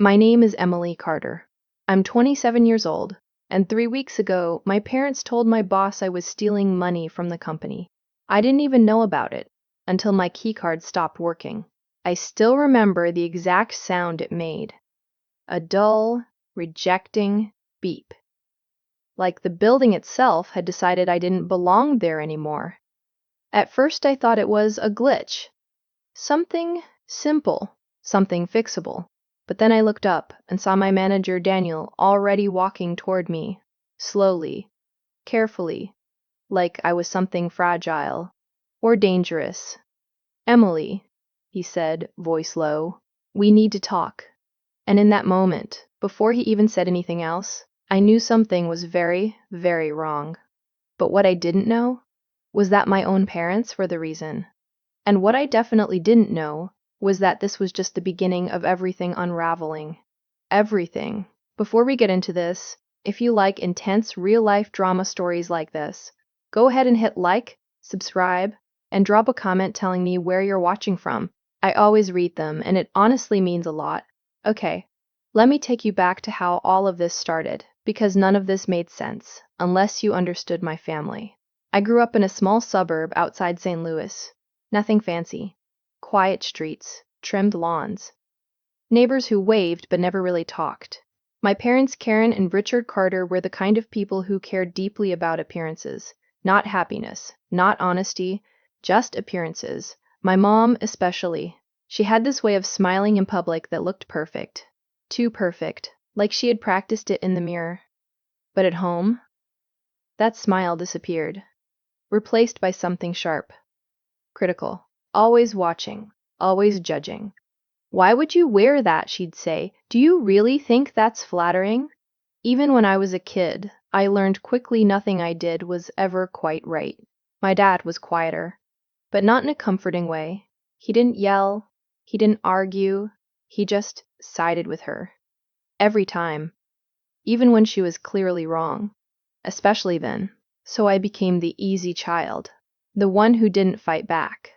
My name is Emily Carter. I'm 27 years old, and 3 weeks ago, my parents told my boss I was stealing money from the company. I didn't even know about it until my keycard stopped working. I still remember the exact sound it made. A dull, rejecting beep. Like the building itself had decided I didn't belong there anymore. At first I thought it was a glitch. Something simple, something fixable. But then I looked up and saw my manager Daniel already walking toward me, slowly, carefully, like I was something fragile or dangerous. "Emily," he said, voice low, "we need to talk." And in that moment, before he even said anything else, I knew something was very, very wrong. But what I didn't know was that my own parents were the reason. And what I definitely didn't know was that this was just the beginning of everything unraveling. Everything. Before we get into this, if you like intense real-life drama stories like this, go ahead and hit like, subscribe, and drop a comment telling me where you're watching from. I always read them, and it honestly means a lot. Okay, let me take you back to how all of this started, because none of this made sense, unless you understood my family. I grew up in a small suburb outside St. Louis. Nothing fancy. Quiet streets, trimmed lawns. Neighbors who waved but never really talked. My parents, Karen and Richard Carter, were the kind of people who cared deeply about appearances. Not happiness, not honesty, just appearances. My mom especially. She had this way of smiling in public that looked perfect. Too perfect, like she had practiced it in the mirror. But at home, that smile disappeared, replaced by something sharp. Critical, always watching, always judging. "Why would you wear that?" she'd say. "Do you really think that's flattering?" Even when I was a kid, I learned quickly nothing I did was ever quite right. My dad was quieter, but not in a comforting way. He didn't yell, he didn't argue, he just sided with her. Every time, even when she was clearly wrong. Especially then. So I became the easy child. The one who didn't fight back.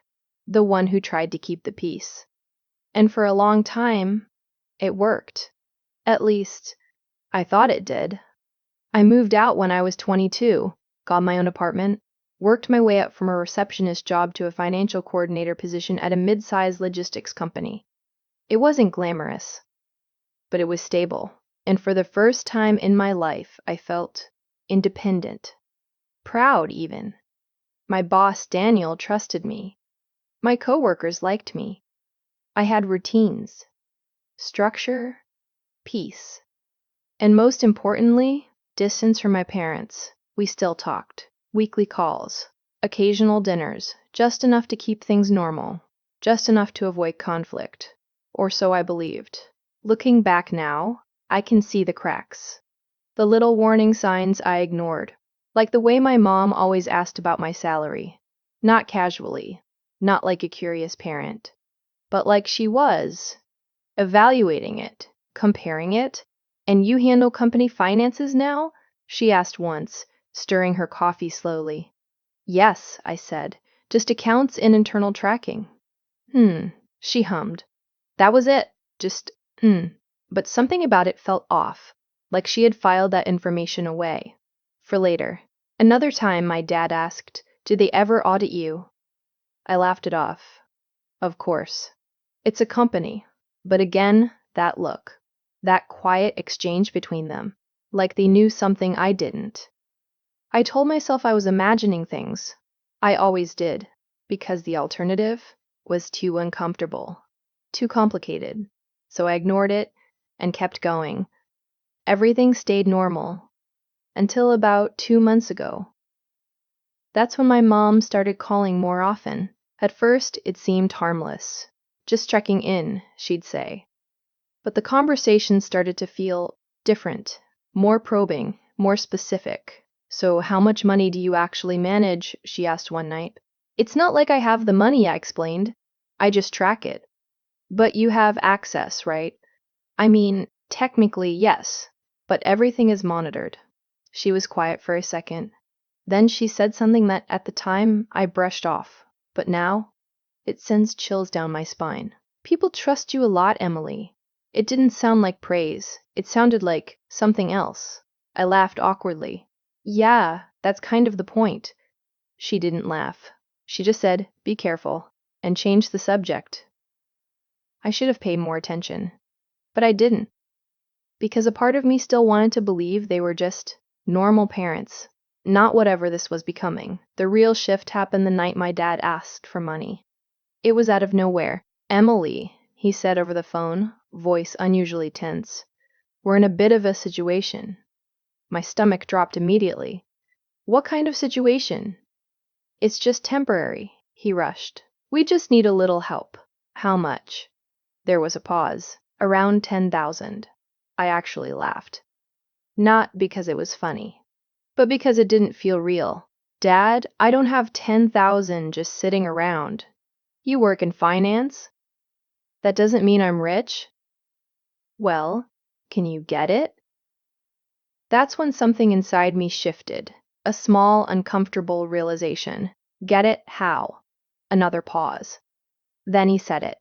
The one who tried to keep the peace. And for a long time, it worked. At least, I thought it did. I moved out when I was 22, got my own apartment, worked my way up from a receptionist job to a financial coordinator position at a mid-sized logistics company. It wasn't glamorous, but it was stable. And for the first time in my life, I felt independent. Proud, even. My boss, Daniel, trusted me. My coworkers liked me. I had routines, structure, peace. And most importantly, distance from my parents. We still talked. Weekly calls, occasional dinners, just enough to keep things normal, just enough to avoid conflict. Or so I believed. Looking back now, I can see the cracks. The little warning signs I ignored. Like the way my mom always asked about my salary. Not casually, not like a curious parent, but like she was, evaluating it, comparing it. "And you handle company finances now?" she asked once, stirring her coffee slowly. "Yes," I said, "just accounts and internal tracking." She hummed. That was it, just, But something about it felt off, like she had filed that information away. For later. Another time my dad asked, "Did they ever audit you?" I laughed it off. Of course. It's a company. But again, that look. That quiet exchange between them. Like they knew something I didn't. I told myself I was imagining things. I always did. Because the alternative was too uncomfortable. Too complicated. So I ignored it and kept going. Everything stayed normal. Until about 2 months ago. That's when my mom started calling more often. At first, it seemed harmless. Just checking in, she'd say. But the conversation started to feel different, more probing, more specific. "So how much money do you actually manage?" she asked one night. "It's not like I have the money," I explained. "I just track it." "But you have access, right?" "I mean, technically, yes, but everything is monitored." She was quiet for a second. Then she said something that at the time I brushed off. But now, it sends chills down my spine. "People trust you a lot, Emily. It didn't sound like praise. It sounded like something else. I laughed awkwardly. Yeah, that's kind of the point. She didn't laugh. She just said, "Be careful," and changed the subject. I should have paid more attention. But I didn't, because a part of me still wanted to believe they were just normal parents, not whatever this was becoming. The real shift happened the night my dad asked for money. It was out of nowhere. "Emily," he said over the phone, voice unusually tense, "we're in a bit of a situation." My stomach dropped immediately. What kind of situation? "It's just temporary," he rushed. "We just need a little help." "How much?" There was a pause. "Around 10,000. I actually laughed. Not because it was funny, but because it didn't feel real. "Dad, I don't have 10,000 just sitting around." "You work in finance?" "That doesn't mean I'm rich." "Well, can you get it?" That's when something inside me shifted. A small, uncomfortable realization. "Get it? How?" Another pause. Then he said it.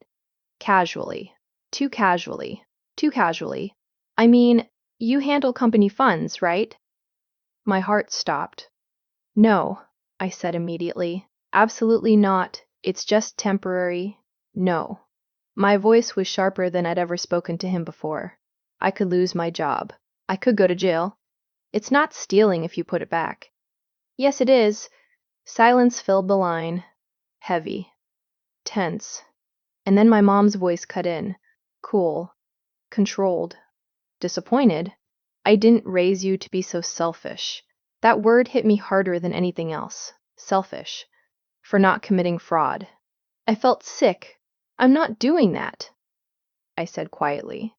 Casually. Too casually. Too casually. "I mean, you handle company funds, right?" My heart stopped. "No," I said immediately. "Absolutely not. It's just temporary. No." My voice was sharper than I'd ever spoken to him before. I could lose my job. I could go to jail. "It's not stealing if you put it back." "Yes, it is." Silence filled the line. Heavy. Tense. And then my mom's voice cut in. Cool. Controlled. Disappointed. "I didn't raise you to be so selfish." That word hit me harder than anything else. Selfish. For not committing fraud. I felt sick. "I'm not doing that," I said quietly.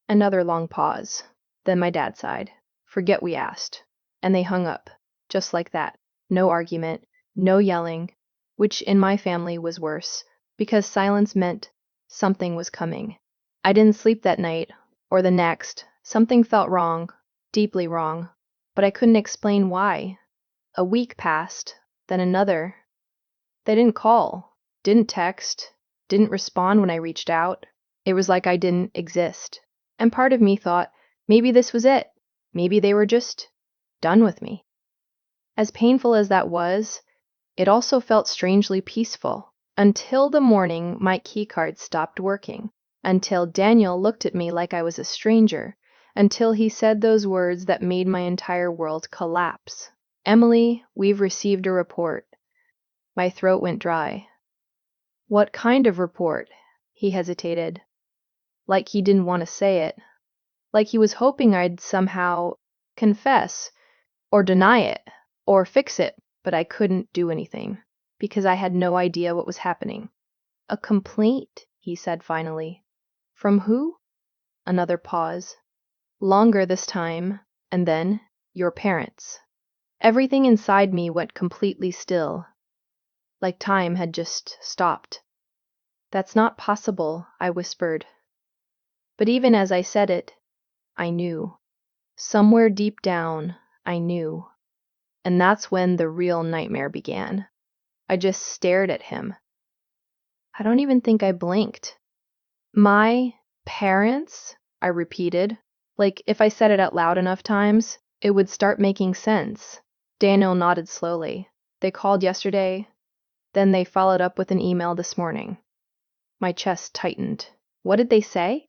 Another long pause. Then my dad sighed. "Forget we asked." And they hung up. Just like that. No argument. No yelling. Which in my family was worse, because silence meant something was coming. I didn't sleep that night, or the next. Something felt wrong. Deeply wrong. But I couldn't explain why. A week passed. Then another. They didn't call. Didn't text. Didn't respond when I reached out. It was like I didn't exist. And part of me thought, maybe this was it. Maybe they were just done with me. As painful as that was, it also felt strangely peaceful. Until the morning my keycard stopped working. Until Daniel looked at me like I was a stranger. Until he said those words that made my entire world collapse. "Emily, we've received a report." My throat went dry. "What kind of report?" He hesitated. Like he didn't want to say it. Like he was hoping I'd somehow confess, or deny it, or fix it, but I couldn't do anything, because I had no idea what was happening. "A complaint," he said finally. "From who?" Another pause. Longer this time, and then, "Your parents." Everything inside me went completely still, like time had just stopped. "That's not possible," I whispered. But even as I said it, I knew. Somewhere deep down, I knew. And that's when the real nightmare began. I just stared at him. I don't even think I blinked. "My parents?" I repeated. Like if I said it out loud enough times, it would start making sense. Daniel nodded slowly. "They called yesterday. Then they followed up with an email this morning." My chest tightened. "What did they say?"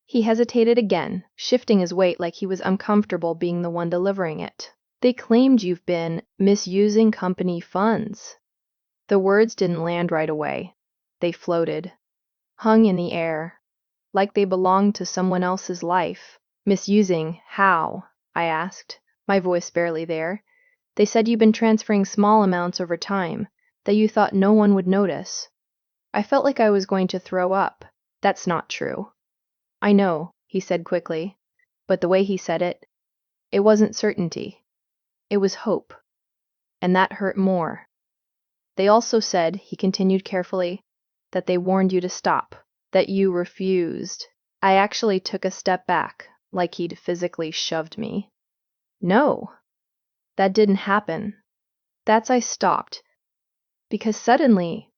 He hesitated again, shifting his weight like he was uncomfortable being the one delivering it. "They claimed you've been misusing company funds." The words didn't land right away. They floated, hung in the air, like they belonged to someone else's life. "Misusing how?" I asked, my voice barely there. "They said you've been transferring small amounts over time, that you thought no one would notice." I felt like I was going to throw up. "That's not true." "I know," he said quickly, but the way he said it wasn't certainty. It was hope. And that hurt more. "They also said," he continued carefully, "that they warned you to stop, that you refused." I actually took a step back, like he'd physically shoved me. "No, that didn't happen." I stopped, because suddenly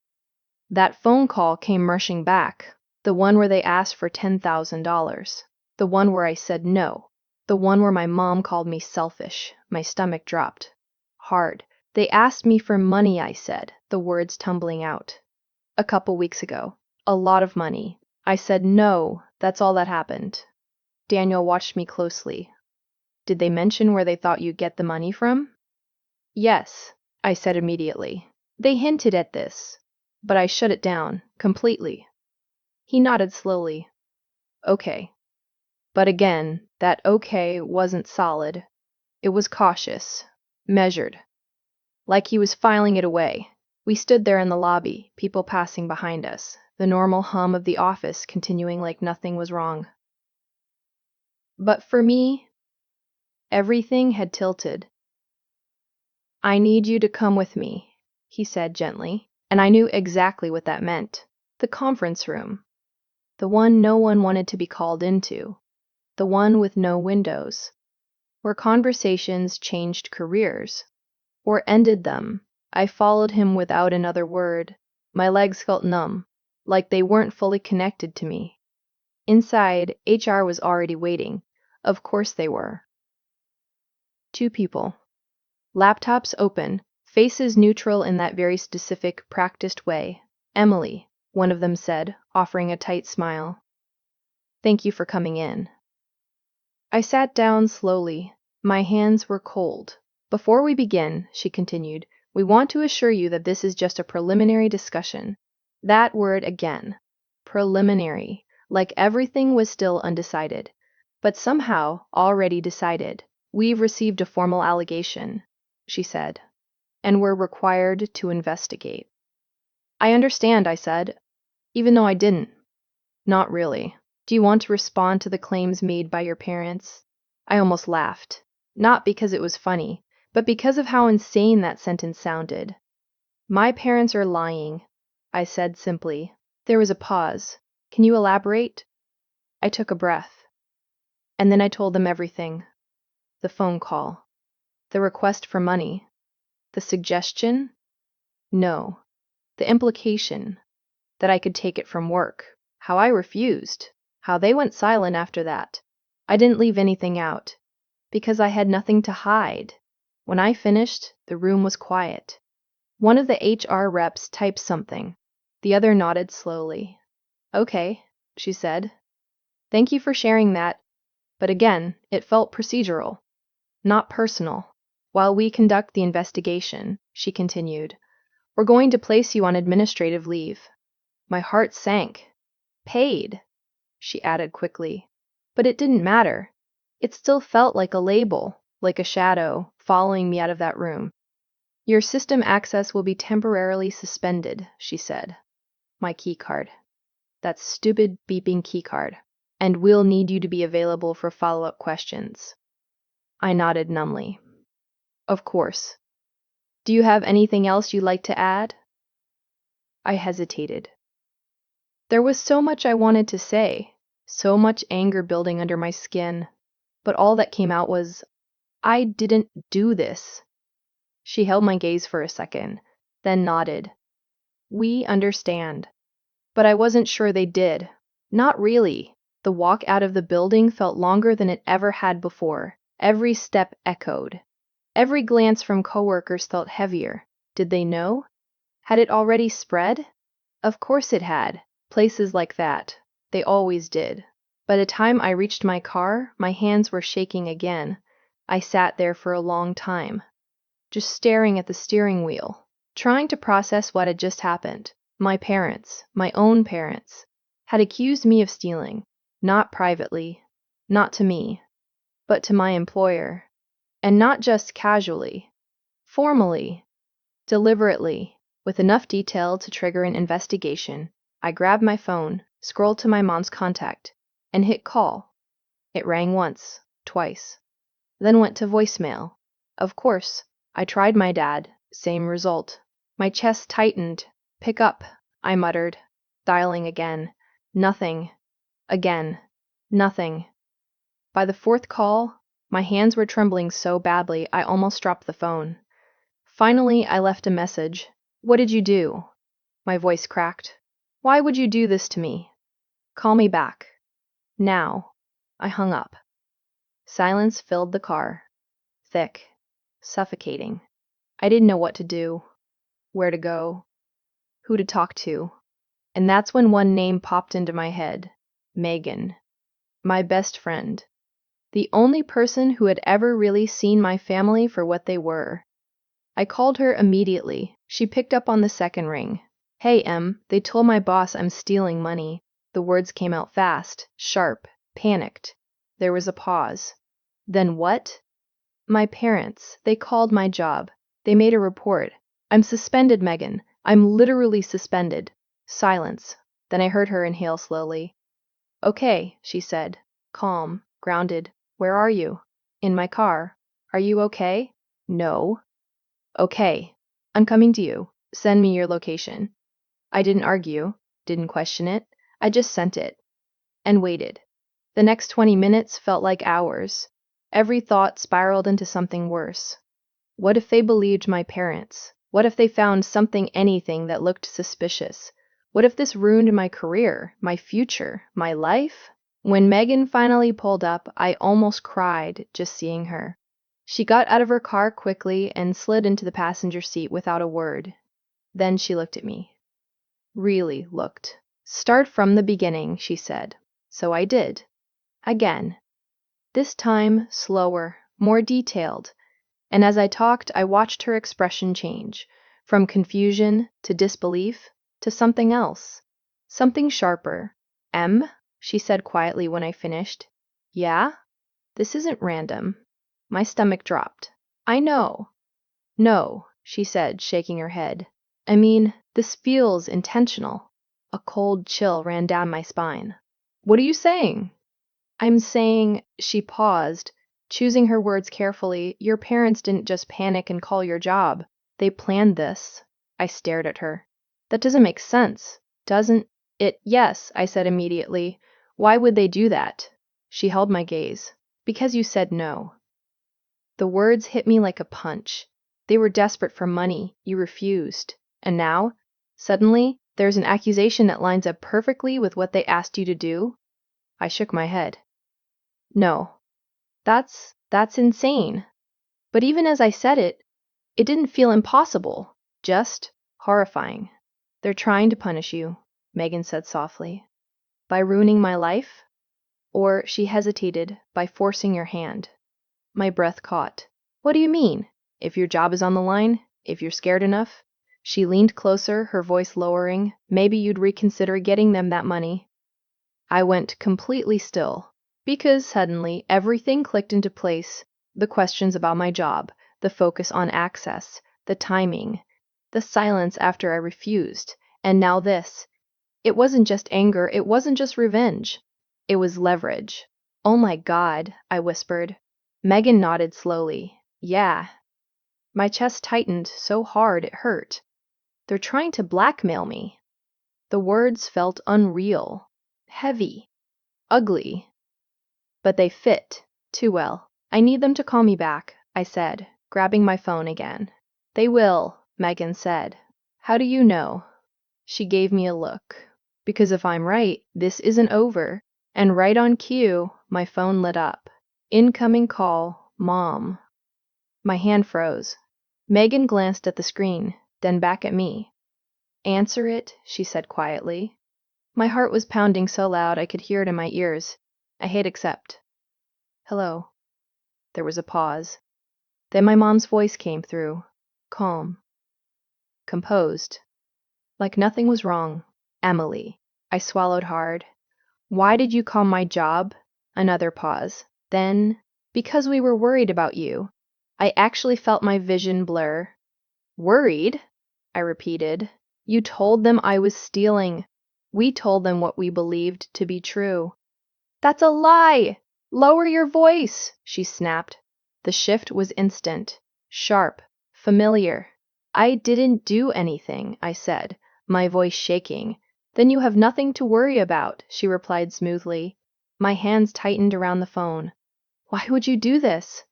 that phone call came rushing back, The one where they asked for $10,000. The one where I said no. The one where my mom called me selfish. My stomach dropped. Hard. They asked me for money, I said, the words tumbling out. A couple weeks ago. A lot of money. I said no, that's all that happened. Daniel watched me closely. Did they mention where they thought you'd get the money from? Yes, I said immediately. They hinted at this, but I shut it down, completely. He nodded slowly. Okay. But again, that okay wasn't solid. It was cautious, measured, like he was filing it away. We stood there in the lobby, people passing behind us, the normal hum of the office continuing like nothing was wrong. But for me, everything had tilted. I need you to come with me, he said gently, and I knew exactly what that meant. The conference room. The one no one wanted to be called into. The one with no windows. Where conversations changed careers. Or ended them. I followed him without another word. My legs felt numb, like they weren't fully connected to me. Inside, HR was already waiting. Of course they were. 2 people. Laptops open, faces neutral in that very specific, practiced way. Emily, one of them said, offering a tight smile. Thank you for coming in. I sat down slowly. My hands were cold. Before we begin, she continued, we want to assure you that this is just a preliminary discussion. That word again. Preliminary. Like everything was still undecided. But somehow, already decided. We've received a formal allegation, she said, and we're required to investigate. I understand, I said, even though I didn't. Not really. Do you want to respond to the claims made by your parents? I almost laughed. Not because it was funny, but because of how insane that sentence sounded. My parents are lying, I said simply. There was a pause. Can you elaborate? I took a breath. And then I told them everything. The phone call. The request for money. The suggestion? No. The implication. That I could take it from work. How I refused. How they went silent after that. I didn't leave anything out. Because I had nothing to hide. When I finished, the room was quiet. One of the HR reps typed something. The other nodded slowly. Okay, she said. Thank you for sharing that. But again, it felt procedural. Not personal. While we conduct the investigation, she continued, we're going to place you on administrative leave. My heart sank. Paid, she added quickly. But it didn't matter. It still felt like a label, like a shadow, following me out of that room. Your system access will be temporarily suspended, she said. My keycard. That stupid beeping keycard. And we'll need you to be available for follow-up questions. I nodded numbly. Of course. Do you have anything else you'd like to add? I hesitated. There was so much I wanted to say, so much anger building under my skin, but all that came out was, I didn't do this. She held my gaze for a second, then nodded. We understand. But I wasn't sure they did. Not really. The walk out of the building felt longer than it ever had before. Every step echoed. Every glance from coworkers felt heavier. Did they know? Had it already spread? Of course it had. Places like that. They always did. By the time I reached my car, my hands were shaking again. I sat there for a long time, just staring at the steering wheel, trying to process what had just happened. My parents, my own parents, had accused me of stealing, not privately, not to me, but to my employer. And not just casually, formally, deliberately, with enough detail to trigger an investigation. I grabbed my phone, scrolled to my mom's contact, and hit call. It rang once, twice, then went to voicemail. Of course, I tried my dad, same result. My chest tightened. Pick up, I muttered, dialing again. Nothing. Again. Nothing. By the 4th call, my hands were trembling so badly I almost dropped the phone. Finally, I left a message. What did you do? My voice cracked. Why would you do this to me? Call me back. Now. I hung up. Silence filled the car. Thick. Suffocating. I didn't know what to do, where to go, who to talk to. And that's when one name popped into my head. Megan. My best friend. The only person who had ever really seen my family for what they were. I called her immediately. She picked up on the second ring. Hey, Em, they told my boss I'm stealing money. The words came out fast, sharp, panicked. There was a pause. Then what? My parents. They called my job. They made a report. I'm suspended, Megan. I'm literally suspended. Silence. Then I heard her inhale slowly. Okay, she said. Calm, grounded. Where are you? In my car. Are you okay? No. Okay. I'm coming to you. Send me your location. I didn't argue, didn't question it. I just sent it. And waited. The next 20 minutes felt like hours. Every thought spiraled into something worse. What if they believed my parents? What if they found anything that looked suspicious? What if this ruined my career, my future, my life? When Megan finally pulled up, I almost cried just seeing her. She got out of her car quickly and slid into the passenger seat without a word. Then she looked at me. Really looked. Start from the beginning, she said. So I did. Again. This time slower, more detailed. And as I talked, I watched her expression change, from confusion to disbelief to something else. Something sharper. Em? She said quietly when I finished. Yeah? This isn't random. My stomach dropped. I know. No, she said, shaking her head. I mean, this feels intentional. A cold chill ran down my spine. What are you saying? I'm saying, she paused, choosing her words carefully, your parents didn't just panic and call your job. They planned this. I stared at her. That doesn't make sense. Doesn't it? Yes, I said immediately. Why would they do that? She held my gaze. Because you said no. The words hit me like a punch. They were desperate for money. You refused. And now, suddenly, there's an accusation that lines up perfectly with what they asked you to do? I shook my head. No. That's insane. But even as I said it, it didn't feel impossible. Just horrifying. They're trying to punish you, Megan said softly. By ruining my life? Or, she hesitated, by forcing your hand. My breath caught. What do you mean? If your job is on the line? If you're scared enough? She leaned closer, her voice lowering. Maybe you'd reconsider getting them that money. I went completely still, because suddenly everything clicked into place. The questions about my job, the focus on access, the timing, the silence after I refused, and now this. It wasn't just anger, it wasn't just revenge. It was leverage. Oh my God, I whispered. Megan nodded slowly. Yeah. My chest tightened so hard it hurt. They're trying to blackmail me. The words felt unreal, heavy, ugly. But they fit too well. I need them to call me back, I said, grabbing my phone again. They will, Megan said. How do you know? She gave me a look. Because if I'm right, this isn't over. And right on cue, my phone lit up. Incoming call, Mom. My hand froze. Megan glanced at the screen, then back at me. Answer it, she said quietly. My heart was pounding so loud I could hear it in my ears. I hit accept. Hello. There was a pause. Then my mom's voice came through. Calm. Composed. Like nothing was wrong. Emily. I swallowed hard. Why did you call my job? Another pause. Then, because we were worried about you. I actually felt my vision blur. Worried? I repeated. You told them I was stealing. We told them what we believed to be true. That's a lie! Lower your voice, she snapped. The shift was instant, sharp, familiar. I didn't do anything, I said, my voice shaking. Then you have nothing to worry about, she replied smoothly. My hands tightened around the phone. Why would you do this?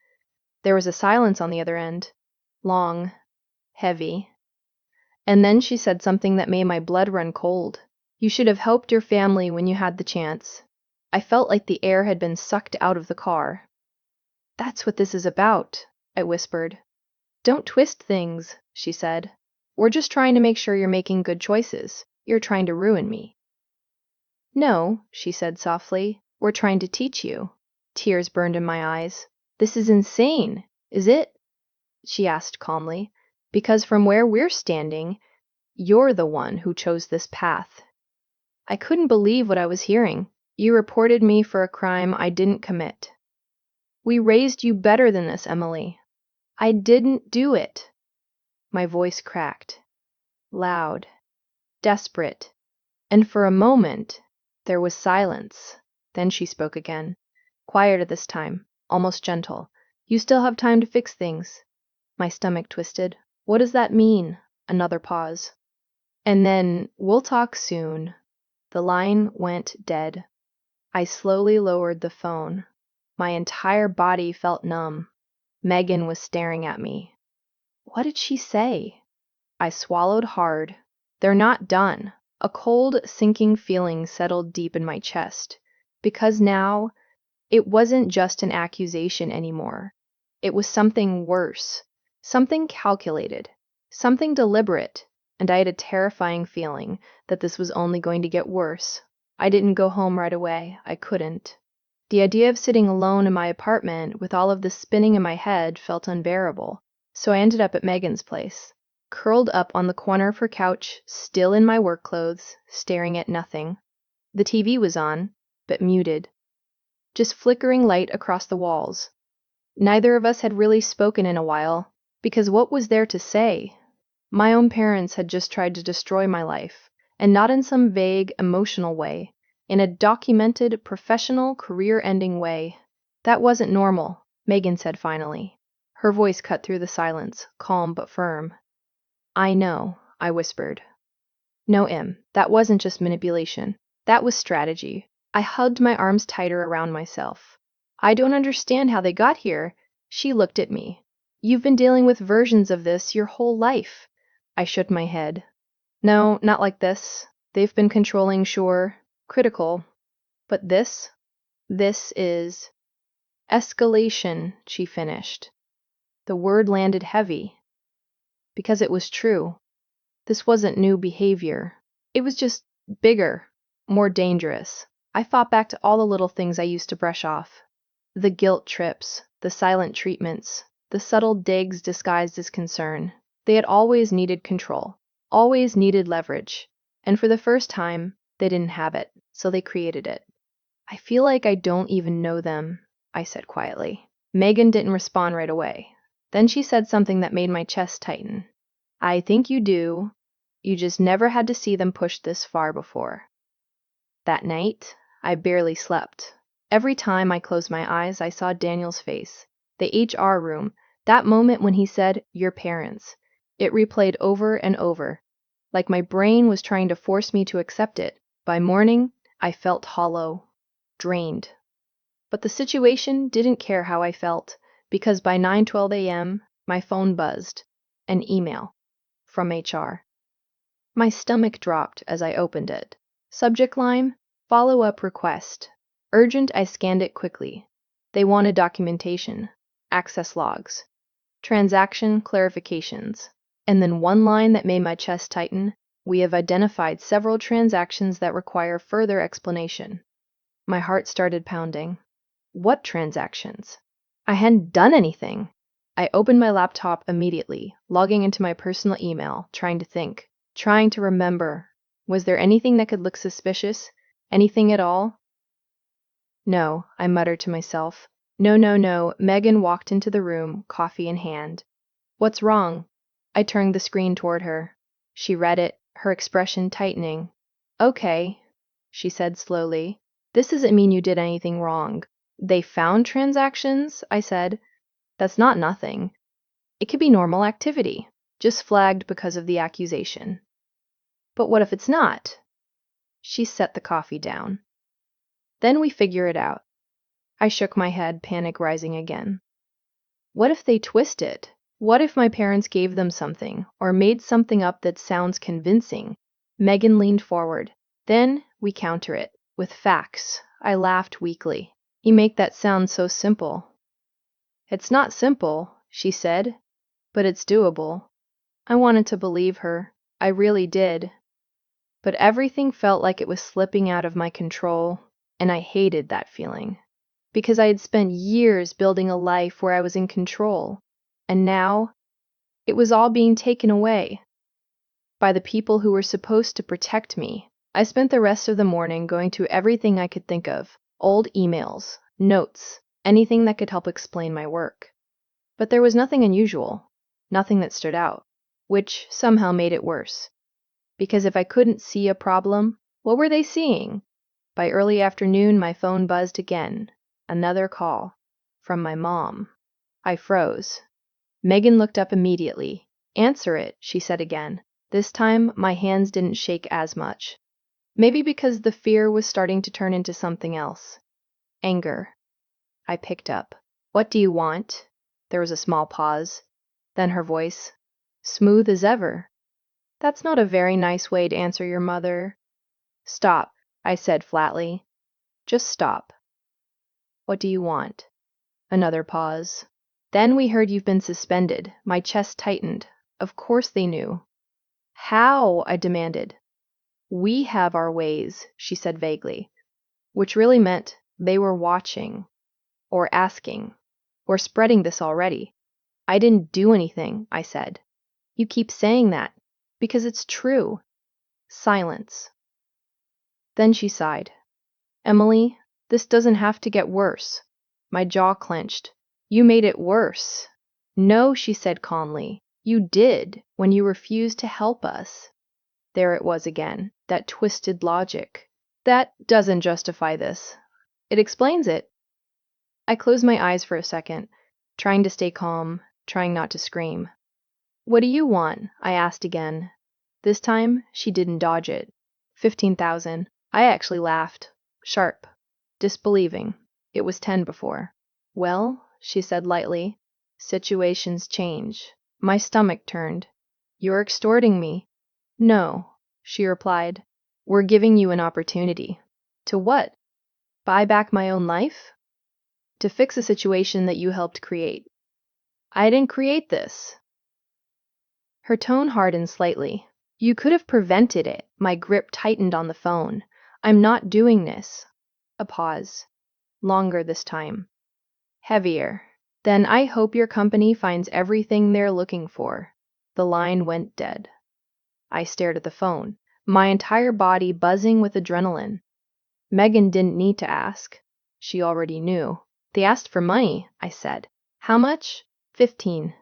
There was a silence on the other end. Long, heavy. And then she said something that made my blood run cold. You should have helped your family when you had the chance. I felt like the air had been sucked out of the car. That's what this is about, I whispered. Don't twist things, she said. We're just trying to make sure you're making good choices. You're trying to ruin me. No, she said softly. We're trying to teach you. Tears burned in my eyes. This is insane, is it? She asked calmly. Because from where we're standing, you're the one who chose this path. I couldn't believe what I was hearing. You reported me for a crime I didn't commit. We raised you better than this, Emily. I didn't do it. My voice cracked. Loud. Desperate. And for a moment, there was silence. Then she spoke again. Quieter this time, almost gentle. You still have time to fix things. My stomach twisted. What does that mean? Another pause. And then, we'll talk soon. The line went dead. I slowly lowered the phone. My entire body felt numb. Megan was staring at me. What did she say? I swallowed hard. They're not done. A cold, sinking feeling settled deep in my chest. Because now, it wasn't just an accusation anymore. It was something worse. Something calculated. Something deliberate. And I had a terrifying feeling that this was only going to get worse. I didn't go home right away. I couldn't. The idea of sitting alone in my apartment with all of this spinning in my head felt unbearable. So I ended up at Megan's place, curled up on the corner of her couch, still in my work clothes, staring at nothing. The TV was on, but muted. Just flickering light across the walls. Neither of us had really spoken in a while, because what was there to say? My own parents had just tried to destroy my life, and not in some vague, emotional way, in a documented, professional, career-ending way. That wasn't normal, Megan said finally. Her voice cut through the silence, calm but firm. I know, I whispered. No, Em, that wasn't just manipulation. That was strategy. I hugged my arms tighter around myself. I don't understand how they got here. She looked at me. You've been dealing with versions of this your whole life. I shook my head. No, not like this. They've been controlling, sure, critical. But this is escalation, she finished. The word landed heavy. Because it was true. This wasn't new behavior. It was just bigger, more dangerous. I thought back to all the little things I used to brush off. The guilt trips, the silent treatments, the subtle digs disguised as concern. They had always needed control, always needed leverage. And for the first time, they didn't have it, so they created it. I feel like I don't even know them, I said quietly. Megan didn't respond right away. Then she said something that made my chest tighten. I think you do. You just never had to see them push this far before. That night, I barely slept. Every time I closed my eyes, I saw Daniel's face. The HR room, that moment when he said, "Your parents." It replayed over and over, like my brain was trying to force me to accept it. By morning, I felt hollow, drained. But the situation didn't care how I felt, because by 9:12 a.m., my phone buzzed. An email from HR. My stomach dropped as I opened it. Subject line, follow-up request. Urgent, I scanned it quickly. They wanted documentation, access logs, transaction clarifications, and then one line that made my chest tighten. We have identified several transactions that require further explanation. My heart started pounding. What transactions? I hadn't done anything. I opened my laptop immediately, logging into my personal email, trying to think, trying to remember. Was there anything that could look suspicious? Anything at all? No, I muttered to myself. No. Megan walked into the room, coffee in hand. What's wrong? I turned the screen toward her. She read it, her expression tightening. Okay, she said slowly. This doesn't mean you did anything wrong. They found transactions, I said. That's not nothing. It could be normal activity, just flagged because of the accusation. But what if it's not? She set the coffee down. Then we figure it out. I shook my head, panic rising again. What if they twist it? What if my parents gave them something, or made something up that sounds convincing? Megan leaned forward. Then we counter it with facts. I laughed weakly. You make that sound so simple. It's not simple, she said, but it's doable. I wanted to believe her. I really did. But everything felt like it was slipping out of my control, and I hated that feeling. Because I had spent years building a life where I was in control, and now it was all being taken away by the people who were supposed to protect me. I spent the rest of the morning going through everything I could think of, old emails, notes, anything that could help explain my work. But there was nothing unusual, nothing that stood out, which somehow made it worse. Because if I couldn't see a problem, what were they seeing? By early afternoon, my phone buzzed again. Another call. From my mom. I froze. Megan looked up immediately. Answer it, she said again. This time, my hands didn't shake as much. Maybe because the fear was starting to turn into something else. Anger. I picked up. What do you want? There was a small pause. Then her voice. Smooth as ever. That's not a very nice way to answer your mother. Stop, I said flatly. Just stop. What do you want? Another pause. Then we heard you've been suspended. My chest tightened. Of course they knew. How? I demanded. We have our ways, she said vaguely, which really meant they were watching, or asking, or spreading this already. I didn't do anything, I said. You keep saying that, because it's true. Silence. Then she sighed. Emily, this doesn't have to get worse. My jaw clenched. You made it worse. No, she said calmly. You did, when you refused to help us. There it was again, that twisted logic. That doesn't justify this. It explains it. I closed my eyes for a second, trying to stay calm, trying not to scream. What do you want? I asked again. This time, she didn't dodge it. 15,000. I actually laughed. Sharp. Disbelieving. It was 10 before. Well, she said lightly, situations change. My stomach turned. You're extorting me. No, she replied. We're giving you an opportunity. To what? Buy back my own life? To fix a situation that you helped create. I didn't create this. Her tone hardened slightly. You could have prevented it. My grip tightened on the phone. I'm not doing this. A pause. Longer this time. Heavier. Then I hope your company finds everything they're looking for. The line went dead. I stared at the phone, my entire body buzzing with adrenaline. Megan didn't need to ask. She already knew. They asked for money, I said. How much? 15.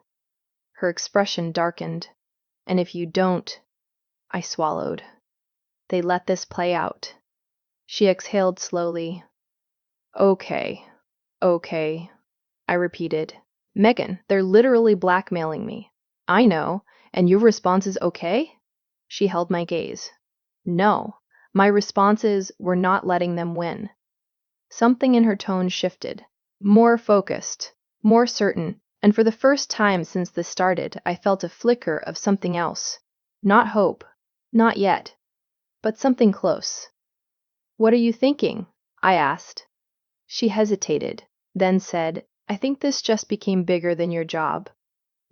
Her expression darkened. And if you don't... I swallowed. They let this play out. She exhaled slowly. Okay. I repeated. Megan, they're literally blackmailing me. I know. And your response is okay? She held my gaze. No. My response is we're not letting them win. Something in her tone shifted. More focused. More certain. And for the first time since this started, I felt a flicker of something else. Not hope. Not yet. But something close. What are you thinking? I asked. She hesitated, then said, I think this just became bigger than your job.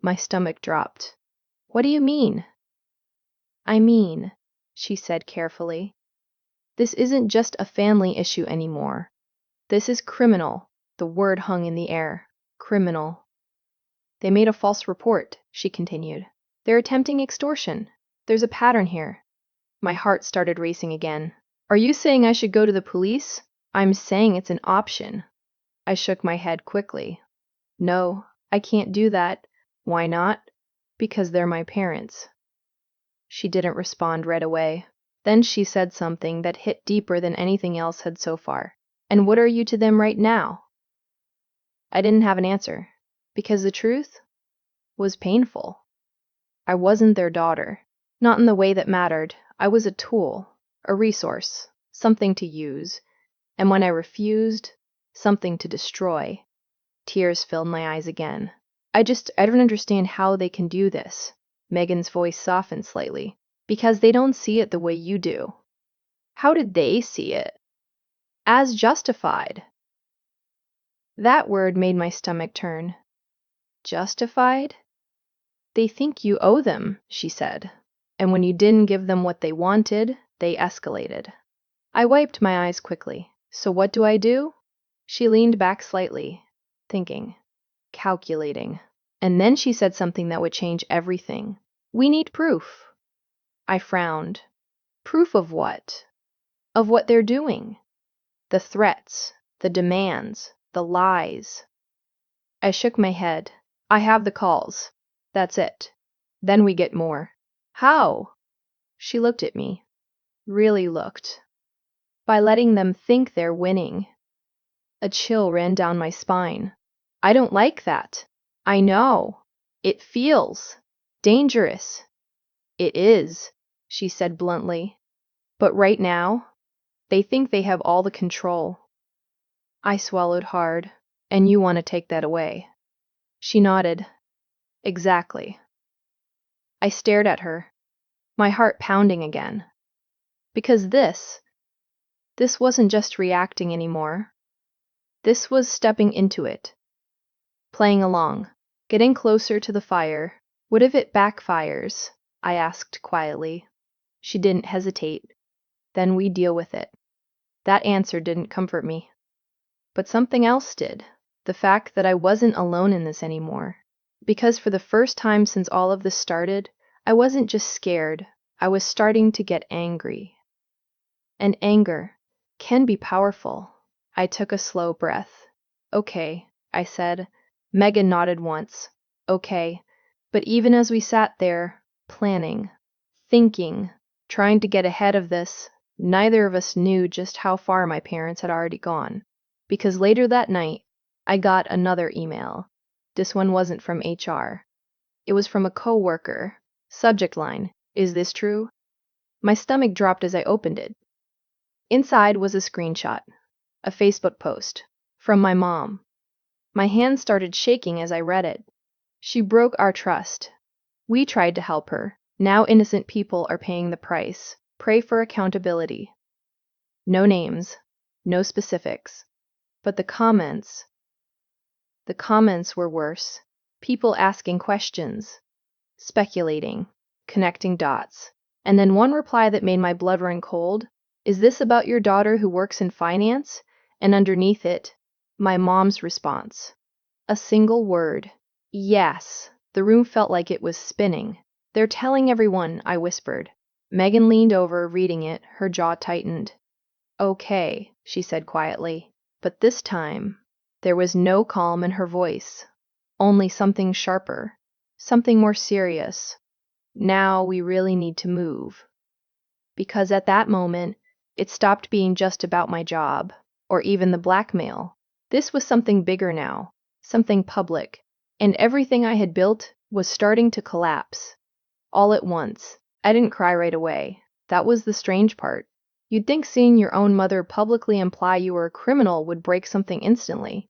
My stomach dropped. What do you mean? I mean, she said carefully, this isn't just a family issue anymore. This is criminal. The word hung in the air. Criminal. They made a false report, she continued. They're attempting extortion. There's a pattern here. My heart started racing again. Are you saying I should go to the police? I'm saying it's an option. I shook my head quickly. No, I can't do that. Why not? Because they're my parents. She didn't respond right away. Then she said something that hit deeper than anything else had so far. And what are you to them right now? I didn't have an answer, because the truth was painful. I wasn't their daughter, not in the way that mattered. I was a tool, a resource, something to use. And when I refused, something to destroy. Tears filled my eyes again. I don't understand how they can do this. Megan's voice softened slightly. Because they don't see it the way you do. How did they see it? As justified. That word made my stomach turn. Justified? They think you owe them, she said. And when you didn't give them what they wanted, they escalated. I wiped my eyes quickly. So what do I do? She leaned back slightly, thinking, calculating. And then she said something that would change everything. We need proof. I frowned. Proof of what? Of what they're doing. The threats, the demands, the lies. I shook my head. I have the calls. That's it. Then we get more. How? She looked at me. Really looked. By letting them think they're winning. A chill ran down my spine. I don't like that. I know. It feels dangerous. It is, she said bluntly. But right now, they think they have all the control. I swallowed hard. And you want to take that away. She nodded. Exactly. I stared at her, my heart pounding again. Because this wasn't just reacting anymore. This was stepping into it, playing along, getting closer to the fire. What if it backfires? I asked quietly. She didn't hesitate. Then we deal with it. That answer didn't comfort me. But something else did. The fact that I wasn't alone in this anymore. Because for the first time since all of this started, I wasn't just scared. I was starting to get angry. And anger can be powerful. I took a slow breath. Okay, I said. Megan nodded once. Okay. But even as we sat there, planning, thinking, trying to get ahead of this, neither of us knew just how far my parents had already gone. Because later that night, I got another email. This one wasn't from HR. It was from a coworker. Subject line, is this true? My stomach dropped as I opened it. Inside was a screenshot, a Facebook post, from my mom. My hands started shaking as I read it. She broke our trust. We tried to help her. Now innocent people are paying the price. Pray for accountability. No names, no specifics. But the comments were worse. People asking questions, speculating, connecting dots. And then one reply that made my blood run cold. Is this about your daughter who works in finance? And underneath it, my mom's response. A single word. Yes. The room felt like it was spinning. They're telling everyone, I whispered. Megan leaned over, reading it, her jaw tightened. Okay, she said quietly. But this time, there was no calm in her voice. Only something sharper. Something more serious. Now we really need to move. Because at that moment, it stopped being just about my job, or even the blackmail. This was something bigger now, something public, and everything I had built was starting to collapse. All at once. I didn't cry right away. That was the strange part. You'd think seeing your own mother publicly imply you were a criminal would break something instantly.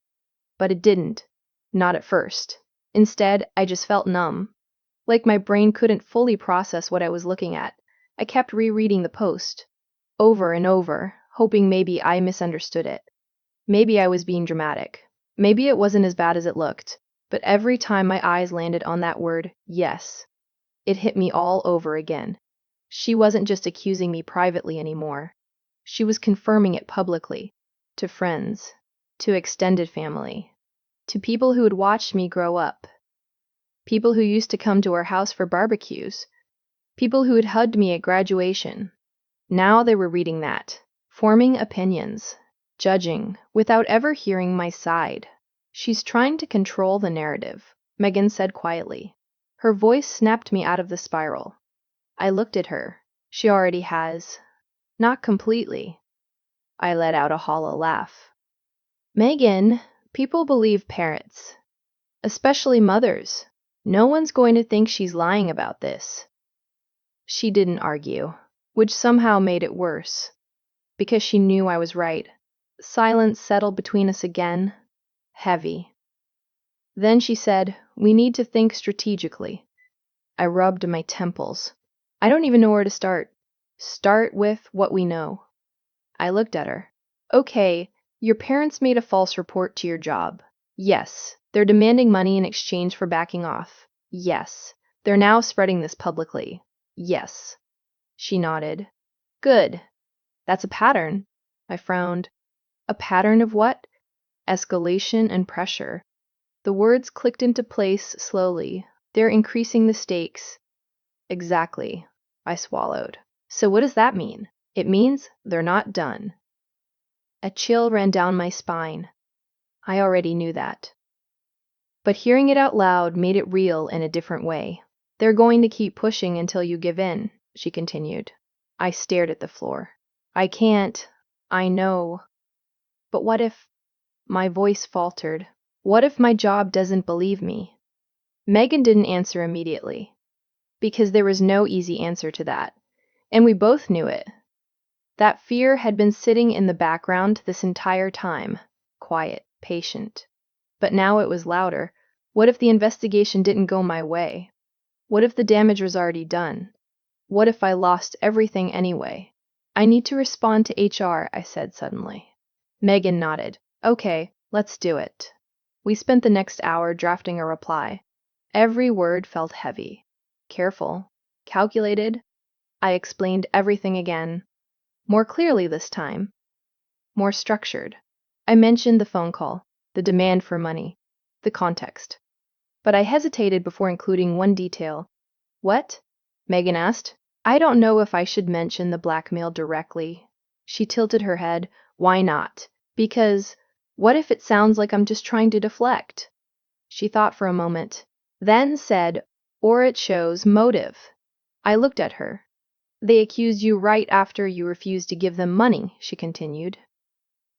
But it didn't. Not at first. Instead, I just felt numb. Like my brain couldn't fully process what I was looking at. I kept rereading the post, over and over, hoping maybe I misunderstood it. Maybe I was being dramatic. Maybe it wasn't as bad as it looked. But every time my eyes landed on that word, yes, it hit me all over again. She wasn't just accusing me privately anymore. She was confirming it publicly, to friends, to extended family, to people who had watched me grow up, people who used to come to our house for barbecues, people who had hugged me at graduation. Now they were reading that, forming opinions, judging, without ever hearing my side. She's trying to control the narrative, Megan said quietly. Her voice snapped me out of the spiral. I looked at her. She already has. Not completely. I let out a hollow laugh. Megan, people believe parrots, especially mothers. No one's going to think she's lying about this. She didn't argue, which somehow made it worse, because she knew I was right. Silence settled between us again, heavy. Then she said, we need to think strategically. I rubbed my temples. I don't even know where to start. Start with what we know. I looked at her. Okay, your parents made a false report to your job. Yes. They're demanding money in exchange for backing off. Yes. They're now spreading this publicly. Yes. She nodded. Good. That's a pattern. I frowned. A pattern of what? Escalation and pressure. The words clicked into place slowly. They're increasing the stakes. Exactly. I swallowed. So what does that mean? It means they're not done. A chill ran down my spine. I already knew that. But hearing it out loud made it real in a different way. They're going to keep pushing until you give in, she continued. I stared at the floor. I can't. I know. But what if... My voice faltered. What if my job doesn't believe me? Megan didn't answer immediately, because there was no easy answer to that, and we both knew it. That fear had been sitting in the background this entire time, quiet, patient. But now it was louder. What if the investigation didn't go my way? What if the damage was already done? What if I lost everything anyway? I need to respond to HR, I said suddenly. Megan nodded. Okay, let's do it. We spent the next hour drafting a reply. Every word felt heavy. Careful. Calculated. I explained everything again. More clearly this time. More structured. I mentioned the phone call, the demand for money, the context. But I hesitated before including one detail. What? Megan asked. I don't know if I should mention the blackmail directly. She tilted her head. Why not? Because what if it sounds like I'm just trying to deflect? She thought for a moment, then said, or it shows motive. I looked at her. They accused you right after you refused to give them money, she continued.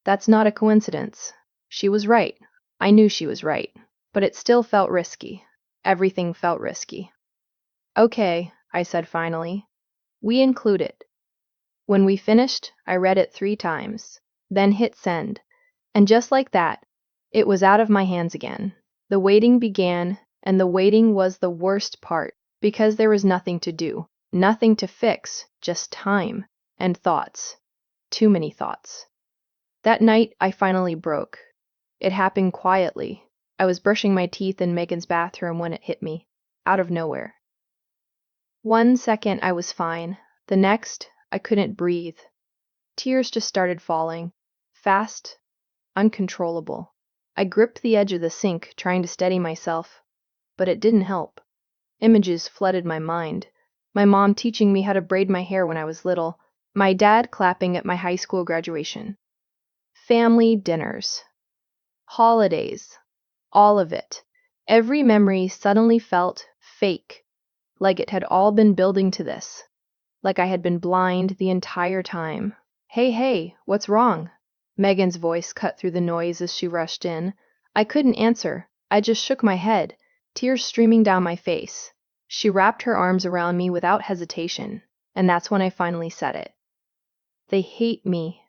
That's not a coincidence. She was right. I knew she was right. But it still felt risky. Everything felt risky. Okay, I said finally. We include it. When we finished, I read it 3 times, then hit send. And just like that, it was out of my hands again. The waiting began, and the waiting was the worst part, because there was nothing to do, nothing to fix, just time and thoughts. Too many thoughts. That night, I finally broke. It happened quietly. I was brushing my teeth in Megan's bathroom when it hit me, out of nowhere. 1 second, I was fine. The next, I couldn't breathe. Tears just started falling. Fast, uncontrollable. I gripped the edge of the sink, trying to steady myself. But it didn't help. Images flooded my mind. My mom teaching me how to braid my hair when I was little. My dad clapping at my high school graduation. Family dinners. Holidays. All of it. Every memory suddenly felt fake. Like it had all been building to this. Like I had been blind the entire time. Hey, what's wrong? Megan's voice cut through the noise as she rushed in. I couldn't answer. I just shook my head, tears streaming down my face. She wrapped her arms around me without hesitation, and that's when I finally said it. They hate me.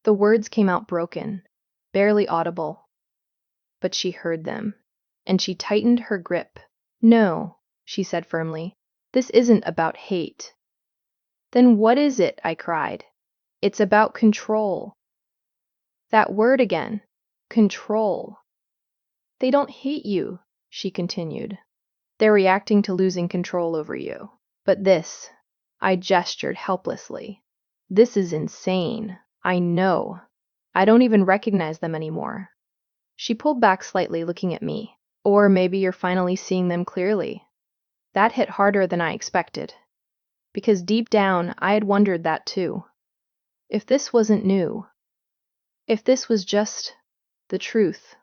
The words came out broken, barely audible. But she heard them, and she tightened her grip. No, she said firmly. This isn't about hate. Then what is it? I cried. It's about control. That word again. Control. They don't hate you, she continued. They're reacting to losing control over you. But this, I gestured helplessly. This is insane. I know. I don't even recognize them anymore. She pulled back slightly, looking at me. Or maybe you're finally seeing them clearly. That hit harder than I expected. Because deep down, I had wondered that too. If this wasn't new. If this was just the truth.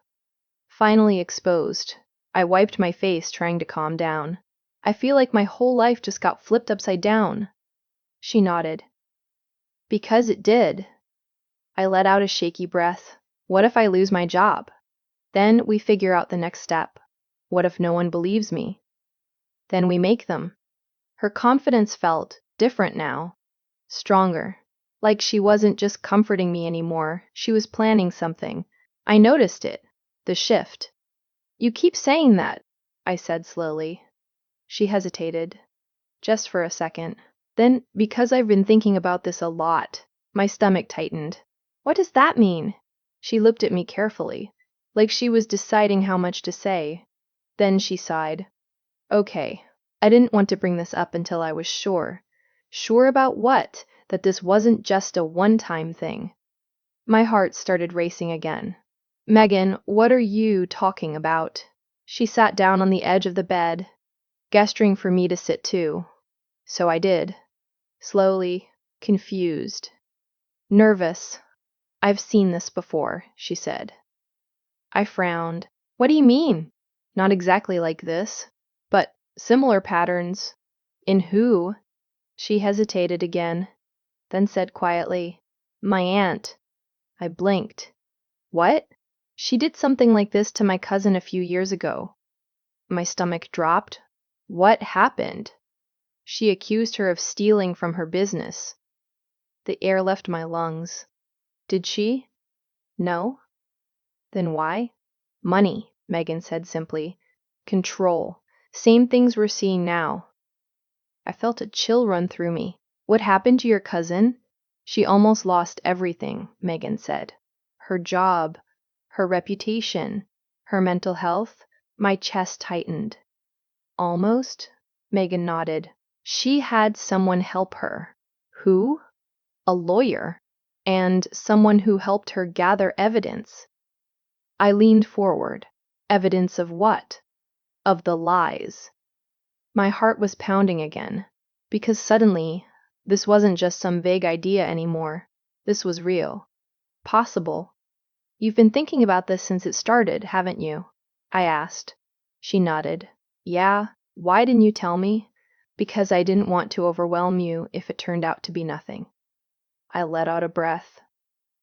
Finally exposed. I wiped my face, trying to calm down. I feel like my whole life just got flipped upside down. She nodded. Because it did. I let out a shaky breath. What if I lose my job? Then we figure out the next step. What if no one believes me? Then we make them. Her confidence felt different now. Stronger. Like she wasn't just comforting me anymore. She was planning something. I noticed it. The shift. You keep saying that, I said slowly. She hesitated. Just for a second. Then, because I've been thinking about this a lot. My stomach tightened. What does that mean? She looked at me carefully, like she was deciding how much to say. Then she sighed. Okay, I didn't want to bring this up until I was sure. Sure about what? That this wasn't just a one-time thing. My heart started racing again. Megan, what are you talking about? She sat down on the edge of the bed, gesturing for me to sit too. So I did. Slowly, confused. Nervous. I've seen this before, she said. I frowned. What do you mean? Not exactly like this, but similar patterns. In who? She hesitated again, then said quietly, My aunt. I blinked. What? She did something like this to my cousin a few years ago. My stomach dropped. What happened? She accused her of stealing from her business. The air left my lungs. Did she? No. Then why? Money, Megan said simply. Control. Same things we're seeing now. I felt a chill run through me. What happened to your cousin? She almost lost everything, Megan said. Her job, her reputation, her mental health. My chest tightened. Almost? Megan nodded. She had someone help her. Who? A lawyer. And someone who helped her gather evidence. I leaned forward. Evidence of what? Of the lies. My heart was pounding again, because suddenly, this wasn't just some vague idea anymore. This was real. Possible. You've been thinking about this since it started, haven't you? I asked. She nodded. Yeah, why didn't you tell me? Because I didn't want to overwhelm you if it turned out to be nothing. I let out a breath.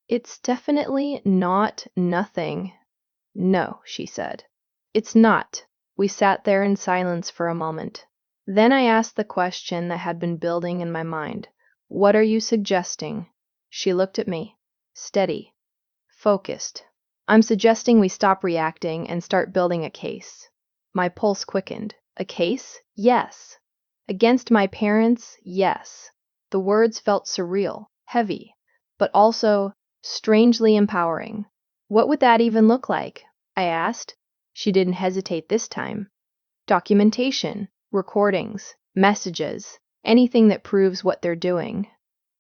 It's definitely not nothing. No, she said. It's not. We sat there in silence for a moment. Then I asked the question that had been building in my mind. What are you suggesting? She looked at me. Steady. Focused. I'm suggesting we stop reacting and start building a case. My pulse quickened. A case? Yes. Against my parents? Yes. The words felt surreal, heavy, but also strangely empowering. What would that even look like? I asked. She didn't hesitate this time. Documentation, recordings, messages, anything that proves what they're doing.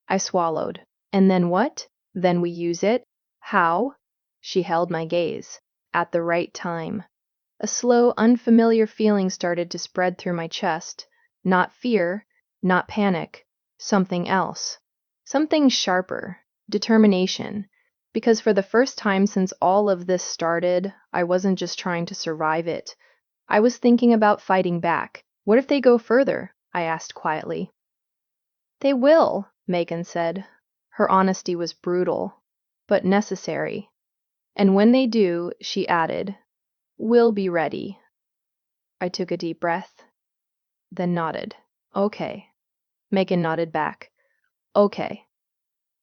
I swallowed. And then what? Then we use it? How? She held my gaze. At the right time. A slow, unfamiliar feeling started to spread through my chest. Not fear, not panic, something else. Something sharper. Determination. Because for the first time since all of this started, I wasn't just trying to survive it. I was thinking about fighting back. What if they go further? I asked quietly. They will, Megan said. Her honesty was brutal, but necessary. And when they do, she added, we'll be ready. I took a deep breath, then nodded. Okay. Megan nodded back. Okay.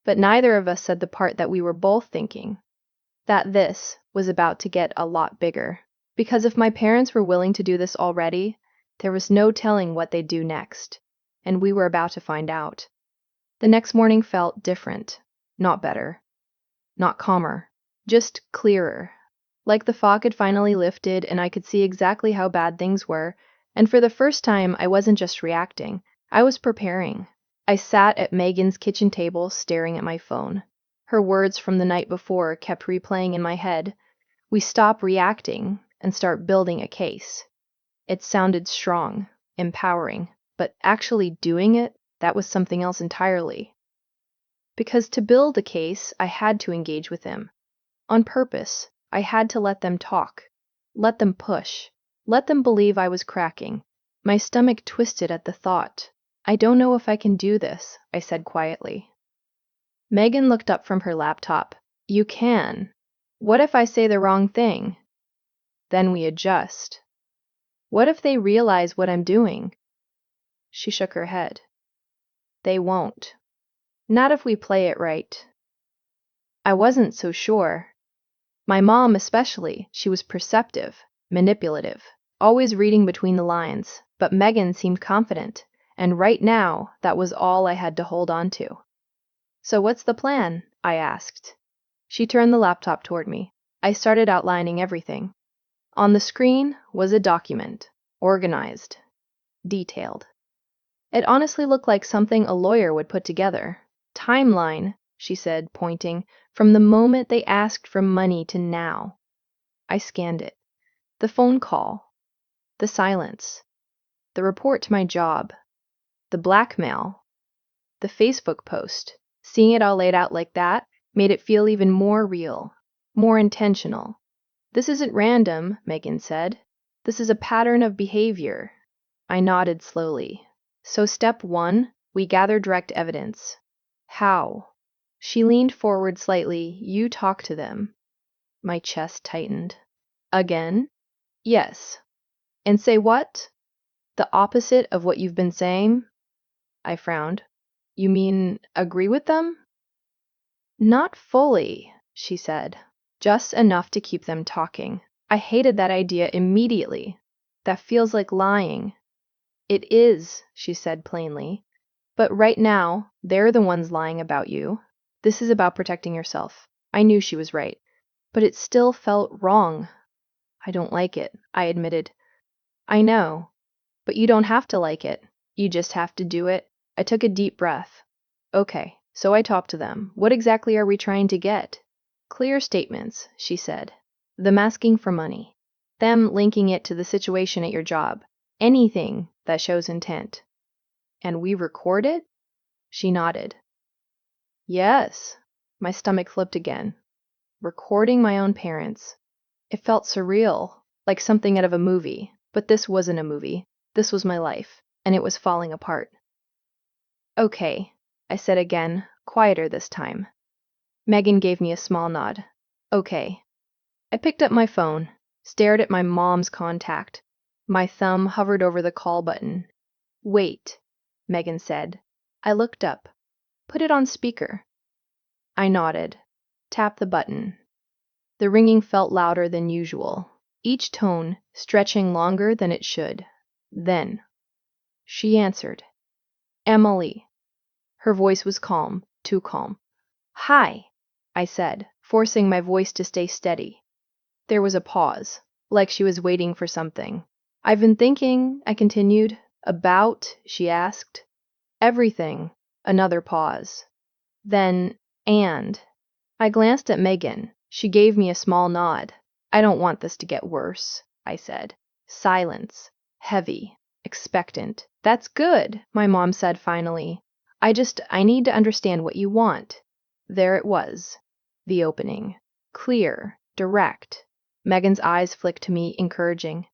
But neither of us said the part that we were both thinking. That this was about to get a lot bigger. Because if my parents were willing to do this already, there was no telling what they'd do next. And we were about to find out. The next morning felt different. Not better. Not calmer. Just clearer. Like the fog had finally lifted and I could see exactly how bad things were. And for the first time, I wasn't just reacting. I was preparing. I sat at Megan's kitchen table staring at my phone. Her words from the night before kept replaying in my head. We stop reacting and start building a case. It sounded strong, empowering, but actually doing it, that was something else entirely. Because to build a case, I had to engage with him. On purpose, I had to let them talk. Let them push. Let them believe I was cracking. My stomach twisted at the thought. I don't know if I can do this, I said quietly. Megan looked up from her laptop. You can. What if I say the wrong thing? Then we adjust. What if they realize what I'm doing? She shook her head. They won't. Not if we play it right. I wasn't so sure. My mom especially, she was perceptive, manipulative, always reading between the lines, but Megan seemed confident, and right now, that was all I had to hold on to. So what's the plan? I asked. She turned the laptop toward me. I started outlining everything. On the screen was a document, organized, detailed. It honestly looked like something a lawyer would put together. Timeline, she said, pointing, from the moment they asked for money to now. I scanned it. The phone call, the silence, the report to my job, the blackmail, the Facebook post. Seeing it all laid out like that made it feel even more real, more intentional. This isn't random, Megan said. This is a pattern of behavior. I nodded slowly. So step 1, we gather direct evidence. How? She leaned forward slightly. You talk to them. My chest tightened. Again? Yes. And say what? The opposite of what you've been saying? I frowned. You mean agree with them? Not fully, she said. Just enough to keep them talking. I hated that idea immediately. That feels like lying. It is, she said plainly. But right now, they're the ones lying about you. This is about protecting yourself. I knew she was right. But it still felt wrong. I don't like it, I admitted. I know. But you don't have to like it. You just have to do it. I took a deep breath. Okay, so I talked to them. What exactly are we trying to get? Clear statements, she said. Them asking for money. Them linking it to the situation at your job. Anything that shows intent. And we record it? She nodded. Yes. My stomach flipped again. Recording my own parents. It felt surreal, like something out of a movie. But this wasn't a movie. This was my life, and it was falling apart. Okay, I said again, quieter this time. Megan gave me a small nod. Okay. I picked up my phone, stared at my mom's contact. My thumb hovered over the call button. Wait, Megan said. I looked up. Put it on speaker. I nodded. Tapped the button. The ringing felt louder than usual, each tone stretching longer than it should. Then, she answered. Emily. Her voice was calm, too calm. Hi, I said, forcing my voice to stay steady. There was a pause, like she was waiting for something. I've been thinking, I continued. About, she asked. Everything. Another pause. Then, and. I glanced at Megan. She gave me a small nod. I don't want this to get worse, I said. Silence. Heavy. Expectant. That's good, my mom said finally. I need to understand what you want. There it was. The opening. Clear. Direct. Megan's eyes flicked to me, encouraging.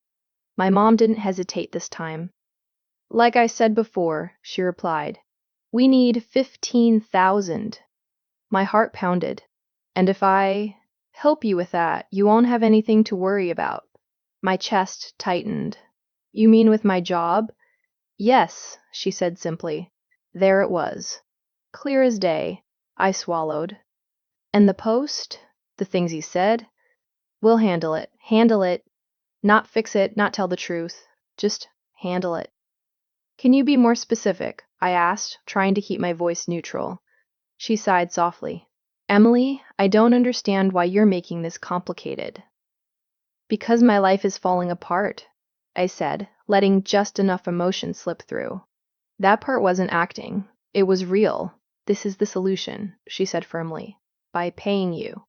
My mom didn't hesitate this time. Like I said before, she replied. We need 15,000. My heart pounded. And if I help you with that, you won't have anything to worry about. My chest tightened. You mean with my job? Yes, she said simply. There it was. Clear as day. I swallowed. And the post? The things he said? We'll handle it. Handle it. Not fix it, not tell the truth. Just handle it. Can you be more specific? I asked, trying to keep my voice neutral. She sighed softly. Emily, I don't understand why you're making this complicated. Because my life is falling apart, I said, letting just enough emotion slip through. That part wasn't acting. It was real. This is the solution, she said firmly. By paying you.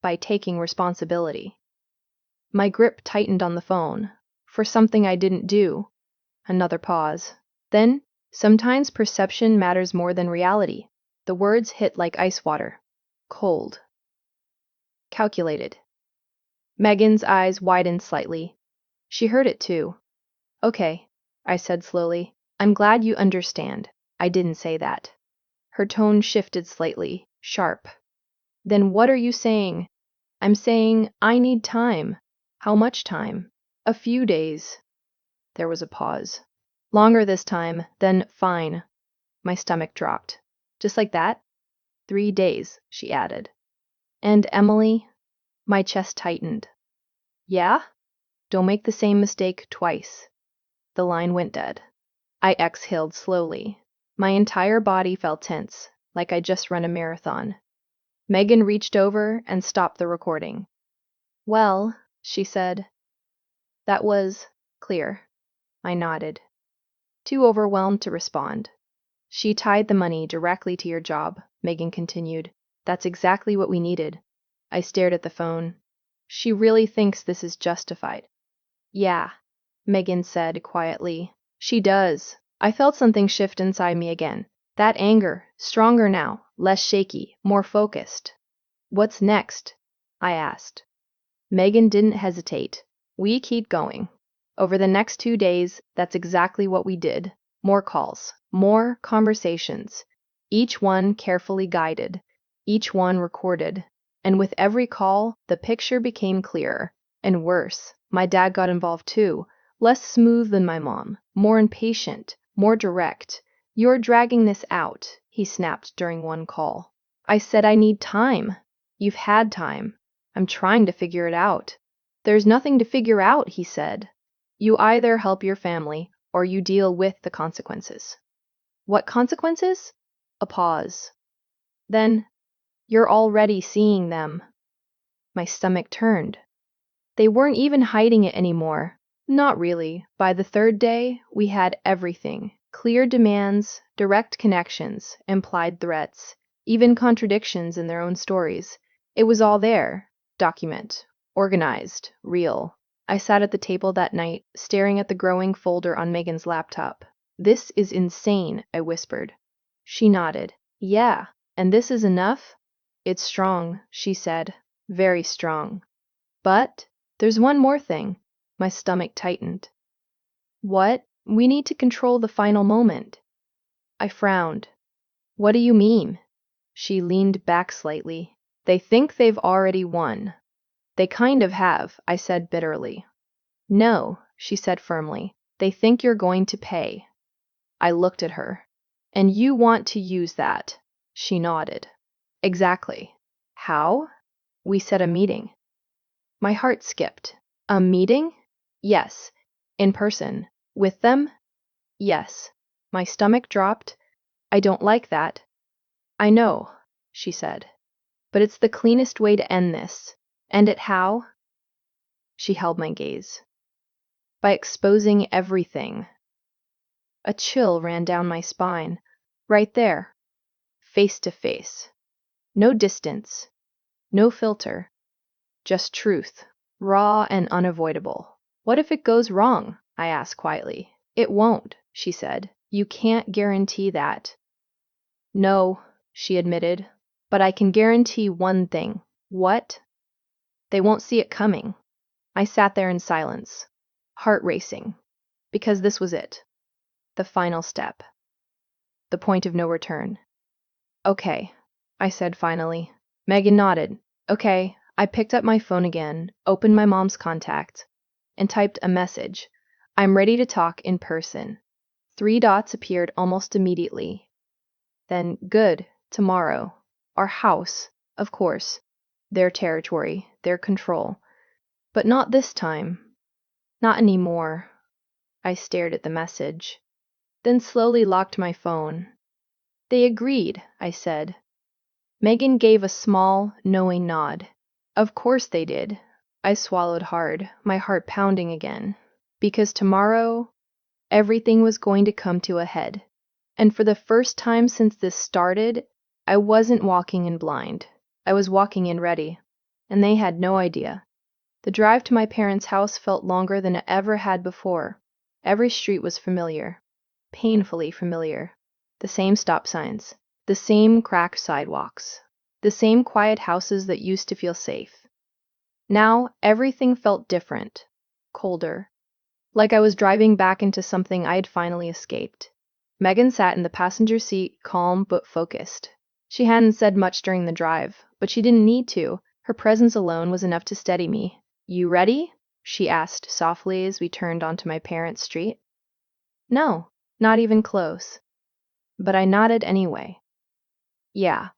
By taking responsibility. My grip tightened on the phone. For something I didn't do. Another pause. Then, sometimes perception matters more than reality. The words hit like ice water. Cold. Calculated. Megan's eyes widened slightly. She heard it too. Okay, I said slowly. I'm glad you understand. I didn't say that. Her tone shifted slightly, sharp. Then what are you saying? I'm saying I need time. How much time? A few days. There was a pause. Longer this time, then fine. My stomach dropped. Just like that? 3 days, she added. And Emily? My chest tightened. Yeah? Don't make the same mistake twice. The line went dead. I exhaled slowly. My entire body felt tense, like I just run a marathon. Megan reached over and stopped the recording. Well, she said, that was clear. I nodded, too overwhelmed to respond. She tied the money directly to your job, Megan continued. That's exactly what we needed. I stared at the phone. She really thinks this is justified. Yeah, Megan said quietly. She does. I felt something shift inside me again. That anger, stronger now, less shaky, more focused. What's next? I asked. Megan didn't hesitate. We keep going. Over the next 2 days, that's exactly what we did. More calls, more conversations, each one carefully guided, each one recorded. And with every call, the picture became clearer. And worse, my dad got involved too. Less smooth than my mom, more impatient, more direct. You're dragging this out, he snapped during one call. I said I need time. You've had time. I'm trying to figure it out. There's nothing to figure out, he said. You either help your family or you deal with the consequences. What consequences? A pause. Then, you're already seeing them. My stomach turned. They weren't even hiding it anymore. Not really. By the third day, we had everything. Clear demands, direct connections, implied threats, even contradictions in their own stories. It was all there. Document. Organized. Real. I sat at the table that night, staring at the growing folder on Megan's laptop. This is insane, I whispered. She nodded. Yeah, and this is enough? It's strong, she said. Very strong. But there's one more thing. My stomach tightened. What? We need to control the final moment. I frowned. What do you mean? She leaned back slightly. They think they've already won. They kind of have, I said bitterly. No, she said firmly. They think you're going to pay. I looked at her. And you want to use that. She nodded. Exactly. How? We set a meeting. My heart skipped. A meeting? Yes. In person. With them? Yes. My stomach dropped. I don't like that. I know, she said. But it's the cleanest way to end this. End it how? She held my gaze. By exposing everything. A chill ran down my spine. Right there. Face to face. No distance. No filter. Just truth. Raw and unavoidable. What if it goes wrong? I asked quietly. It won't, she said. You can't guarantee that. No, she admitted. But I can guarantee one thing. What? They won't see it coming. I sat there in silence, heart racing, because this was it. The final step. The point of no return. Okay, I said finally. Megan nodded. Okay, I picked up my phone again, opened my mom's contact, and typed a message. I'm ready to talk in person. 3 dots appeared almost immediately. Then, good, tomorrow. Our house, of course. Their territory, their control. But not this time. Not anymore. I stared at the message, then slowly locked my phone. They agreed, I said. Megan gave a small, knowing nod. Of course they did. I swallowed hard, my heart pounding again. Because tomorrow, everything was going to come to a head. And for the first time since this started, I wasn't walking in blind. I was walking in ready. And they had no idea. The drive to my parents' house felt longer than it ever had before. Every street was familiar. Painfully familiar. The same stop signs. The same cracked sidewalks. The same quiet houses that used to feel safe. Now, everything felt different. Colder. Like I was driving back into something I had finally escaped. Megan sat in the passenger seat, calm but focused. She hadn't said much during the drive, but she didn't need to. Her presence alone was enough to steady me. You ready? She asked softly as we turned onto my parents' street. No, not even close. But I nodded anyway. Yeah.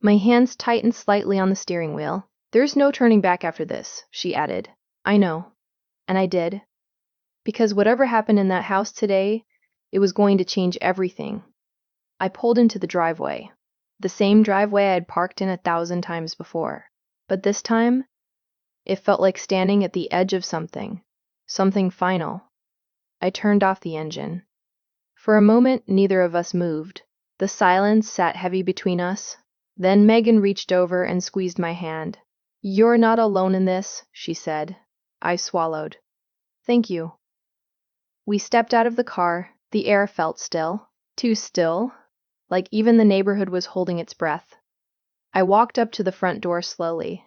My hands tightened slightly on the steering wheel. There's no turning back after this, she added. I know. And I did. Because whatever happened in that house today, it was going to change everything. I pulled into the driveway. The same driveway I'd parked in 1,000 times before. But this time, it felt like standing at the edge of something. Something final. I turned off the engine. For a moment, neither of us moved. The silence sat heavy between us. Then Megan reached over and squeezed my hand. "You're not alone in this," she said. I swallowed. "Thank you." We stepped out of the car. The air felt still. Too still. Like even the neighborhood was holding its breath. I walked up to the front door slowly.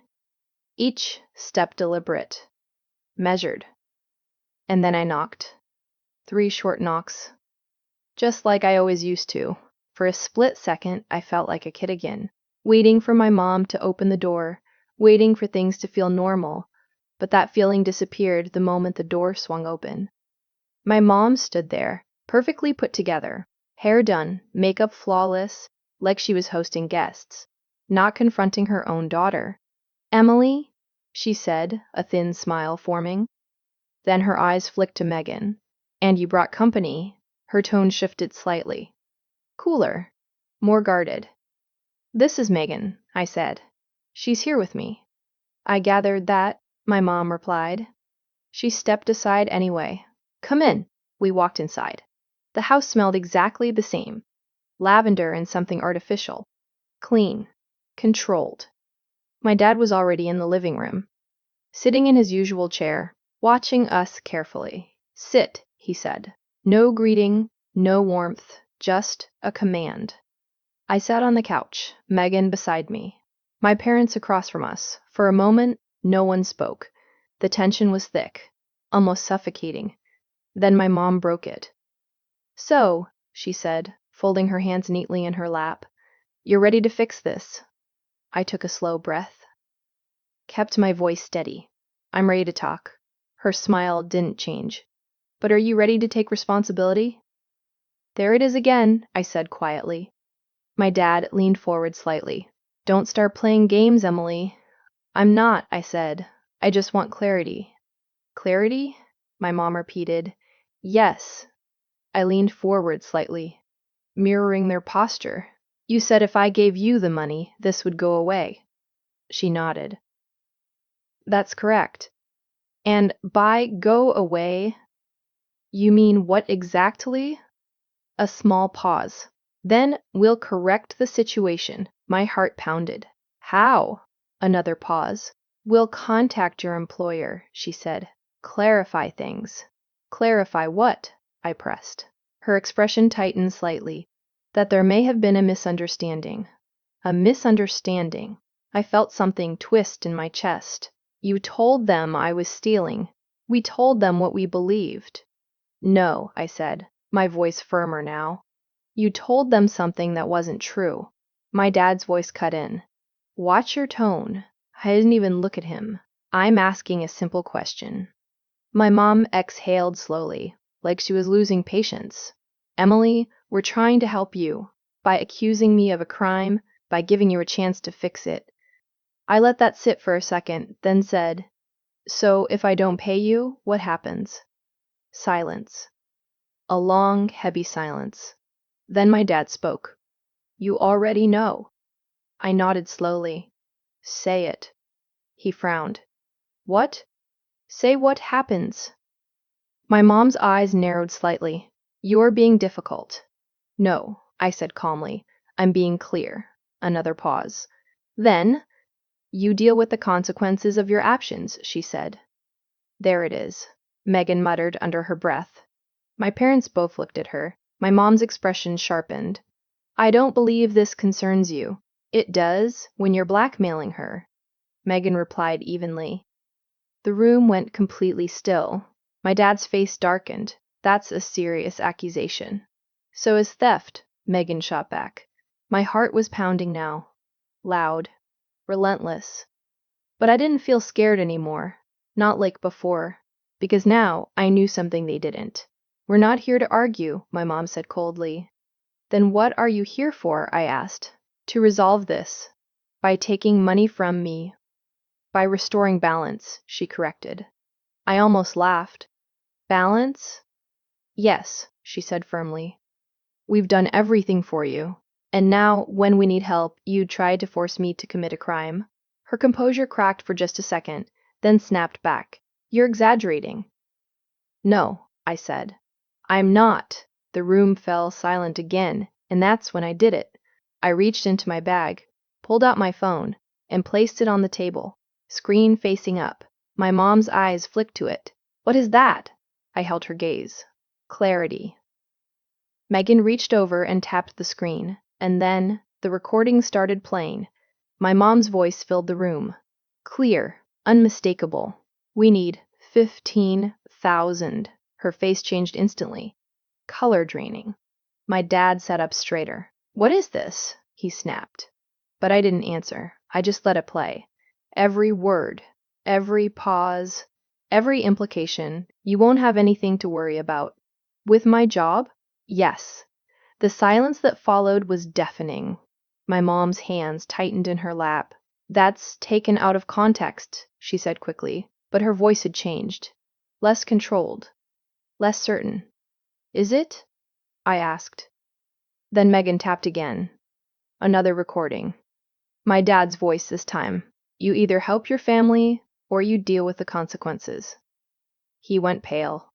Each step deliberate. Measured. And then I knocked. 3 short knocks. Just like I always used to. For a split second, I felt like a kid again, waiting for my mom to open the door, waiting for things to feel normal, but that feeling disappeared the moment the door swung open. My mom stood there, perfectly put together, hair done, makeup flawless, like she was hosting guests, not confronting her own daughter. "Emily," she said, a thin smile forming. Then her eyes flicked to Megan. "And you brought company." Her tone shifted slightly. Cooler. More guarded. "This is Megan," I said. "She's here with me." "I gathered that," my mom replied. She stepped aside anyway. "Come in." We walked inside. The house smelled exactly the same. Lavender and something artificial. Clean. Controlled. My dad was already in the living room, sitting in his usual chair, watching us carefully. "Sit," he said. No greeting, no warmth, just a command. I sat on the couch, Megan beside me, my parents across from us. For a moment, no one spoke. The tension was thick, almost suffocating. Then my mom broke it. "So," she said, folding her hands neatly in her lap, "you're ready to fix this?" I took a slow breath, kept my voice steady. "I'm ready to talk." Her smile didn't change. "But are you ready to take responsibility?" "There it is again," I said quietly. My dad leaned forward slightly. "Don't start playing games, Emily." "I'm not," I said. "I just want clarity." "Clarity?" my mom repeated. "Yes." I leaned forward slightly, mirroring their posture. "You said if I gave you the money, this would go away." She nodded. "That's correct." "And by go away, you mean what exactly?" A small pause. "Then we'll correct the situation." My heart pounded. "How?" Another pause. "We'll contact your employer," she said. "Clarify things." "Clarify what?" I pressed. Her expression tightened slightly. "That there may have been a misunderstanding." A misunderstanding. I felt something twist in my chest. "You told them I was stealing. We told them what we believed." "No," I said, my voice firmer now. "You told them something that wasn't true." My dad's voice cut in. "Watch your tone." I didn't even look at him. "I'm asking a simple question." My mom exhaled slowly, like she was losing patience. "Emily, we're trying to help you. By accusing me of a crime, by giving you a chance to fix it." I let that sit for a second, then said, "So if I don't pay you, what happens?" Silence. A long, heavy silence. Then my dad spoke. "You already know." I nodded slowly. "Say it." He frowned. "What?" "Say what happens." My mom's eyes narrowed slightly. "You're being difficult." "No," I said calmly. "I'm being clear." Another pause. Then, "You deal with the consequences of your actions," she said. "There it is," Megan muttered under her breath. My parents both looked at her. My mom's expression sharpened. "I don't believe this concerns you." "It does, when you're blackmailing her," Megan replied evenly. The room went completely still. My dad's face darkened. "That's a serious accusation." "So is theft," Megan shot back. My heart was pounding now. Loud. Relentless. But I didn't feel scared anymore. Not like before. Because now I knew something they didn't. "We're not here to argue," my mom said coldly. "Then what are you here for?" I asked. "To resolve this. By taking money from me." "By restoring balance," she corrected. I almost laughed. "Balance?" "Yes," she said firmly. "We've done everything for you. And now, when we need help, you tried to force me to commit a crime. Her composure cracked for just a second, then snapped back. You're exaggerating. No, I said. I'm not. The room fell silent again, and that's when I did it. I reached into my bag, pulled out my phone, and placed it on the table, screen facing up. My mom's eyes flicked to it. What is that? I held her gaze. Clarity. Megan reached over and tapped the screen, and then the recording started playing. My mom's voice filled the room. Clear, unmistakable. We need 15,000. Her face changed instantly. Color draining. My dad sat up straighter. What is this? He snapped. But I didn't answer. I just let it play. Every word, every pause, every implication. You won't have anything to worry about. With my job? Yes. The silence that followed was deafening. My mom's hands tightened in her lap. That's taken out of context, she said quickly, but her voice had changed. Less controlled. Less certain. Is it? I asked. Then Megan tapped again. Another recording. My dad's voice this time. You either help your family or you deal with the consequences. He went pale.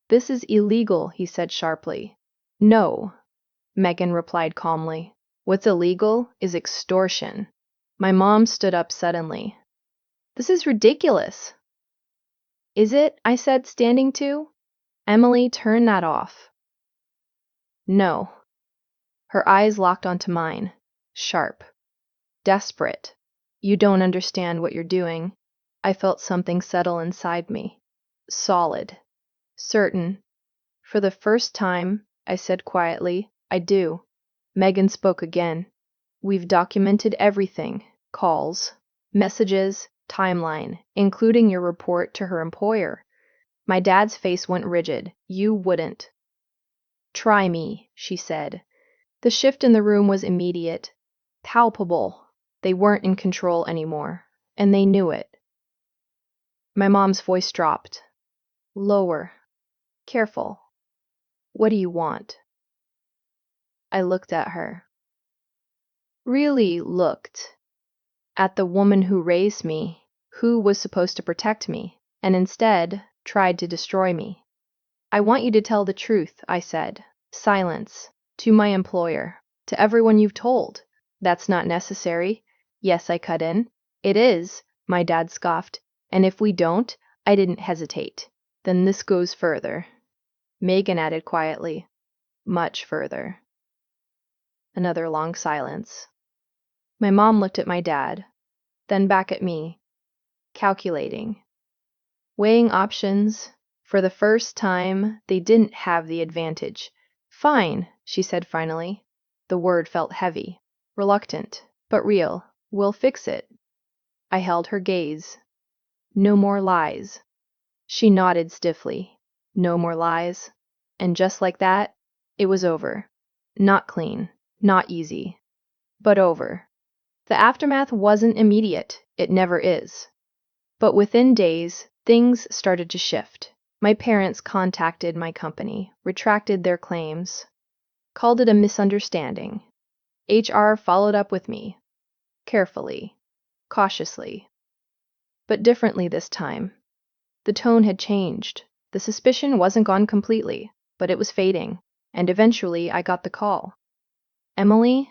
This is illegal, he said sharply. No, Megan replied calmly. What's illegal is extortion. My mom stood up suddenly. This is ridiculous. Is it? I said, standing too. Emily, turn that off. No. Her eyes locked onto mine. Sharp. Desperate. You don't understand what you're doing. I felt something settle inside me. Solid. Certain. For the first time, I said quietly, I do. Megan spoke again. We've documented everything. Calls, messages, timeline, including your report to her employer. My dad's face went rigid. You wouldn't. Try me, she said. The shift in the room was immediate. Palpable. They weren't in control anymore, and they knew it. My mom's voice dropped. Lower. Careful. What do you want? I looked at her. Really looked. At the woman who raised me, who was supposed to protect me, and instead tried to destroy me. I want you to tell the truth, I said. Silence. To my employer. To everyone you've told. That's not necessary. Yes, I cut in. It is, my dad scoffed. And if we don't, I didn't hesitate. Then this goes further. Megan added quietly. Much further. Another long silence. My mom looked at my dad, then back at me, calculating. Weighing options. For the first time, they didn't have the advantage. Fine, she said finally. The word felt heavy, reluctant, but real. We'll fix it. I held her gaze. No more lies. She nodded stiffly. No more lies. And just like that, it was over. Not clean, not easy, but over. The aftermath wasn't immediate. It never is. But within days, things started to shift. My parents contacted my company, retracted their claims, called it a misunderstanding. HR followed up with me. Carefully. Cautiously. But differently this time. The tone had changed. The suspicion wasn't gone completely, but it was fading. And eventually I got the call. Emily,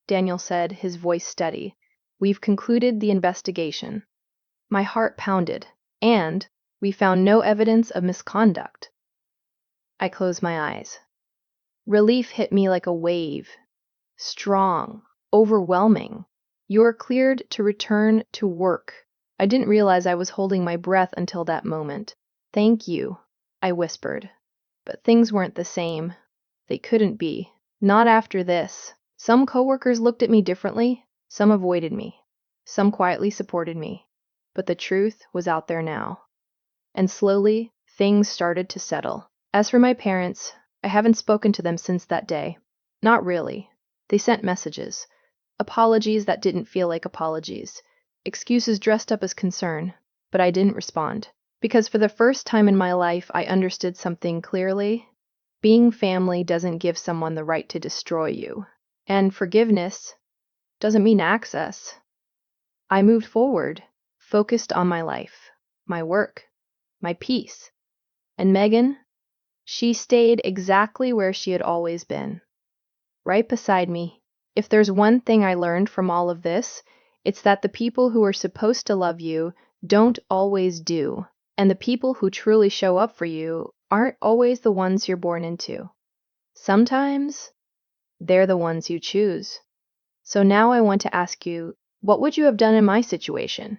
Daniel said, his voice steady, we've concluded the investigation. My heart pounded, and we found no evidence of misconduct. I closed my eyes. Relief hit me like a wave. Strong, overwhelming. You are cleared to return to work. I didn't realize I was holding my breath until that moment. Thank you, I whispered. But things weren't the same. They couldn't be. Not after this. Some coworkers looked at me differently. Some avoided me. Some quietly supported me. But the truth was out there now. And slowly, things started to settle. As for my parents, I haven't spoken to them since that day. Not really. They sent messages. Apologies that didn't feel like apologies. Excuses dressed up as concern. But I didn't respond. Because for the first time in my life, I understood something clearly. Being family doesn't give someone the right to destroy you. And forgiveness doesn't mean access. I moved forward, focused on my life, my work, my peace. And Megan, she stayed exactly where she had always been, right beside me. If there's one thing I learned from all of this, it's that the people who are supposed to love you don't always do. And the people who truly show up for you aren't always the ones you're born into. Sometimes they're the ones you choose. So now I want to ask you, what would you have done in my situation?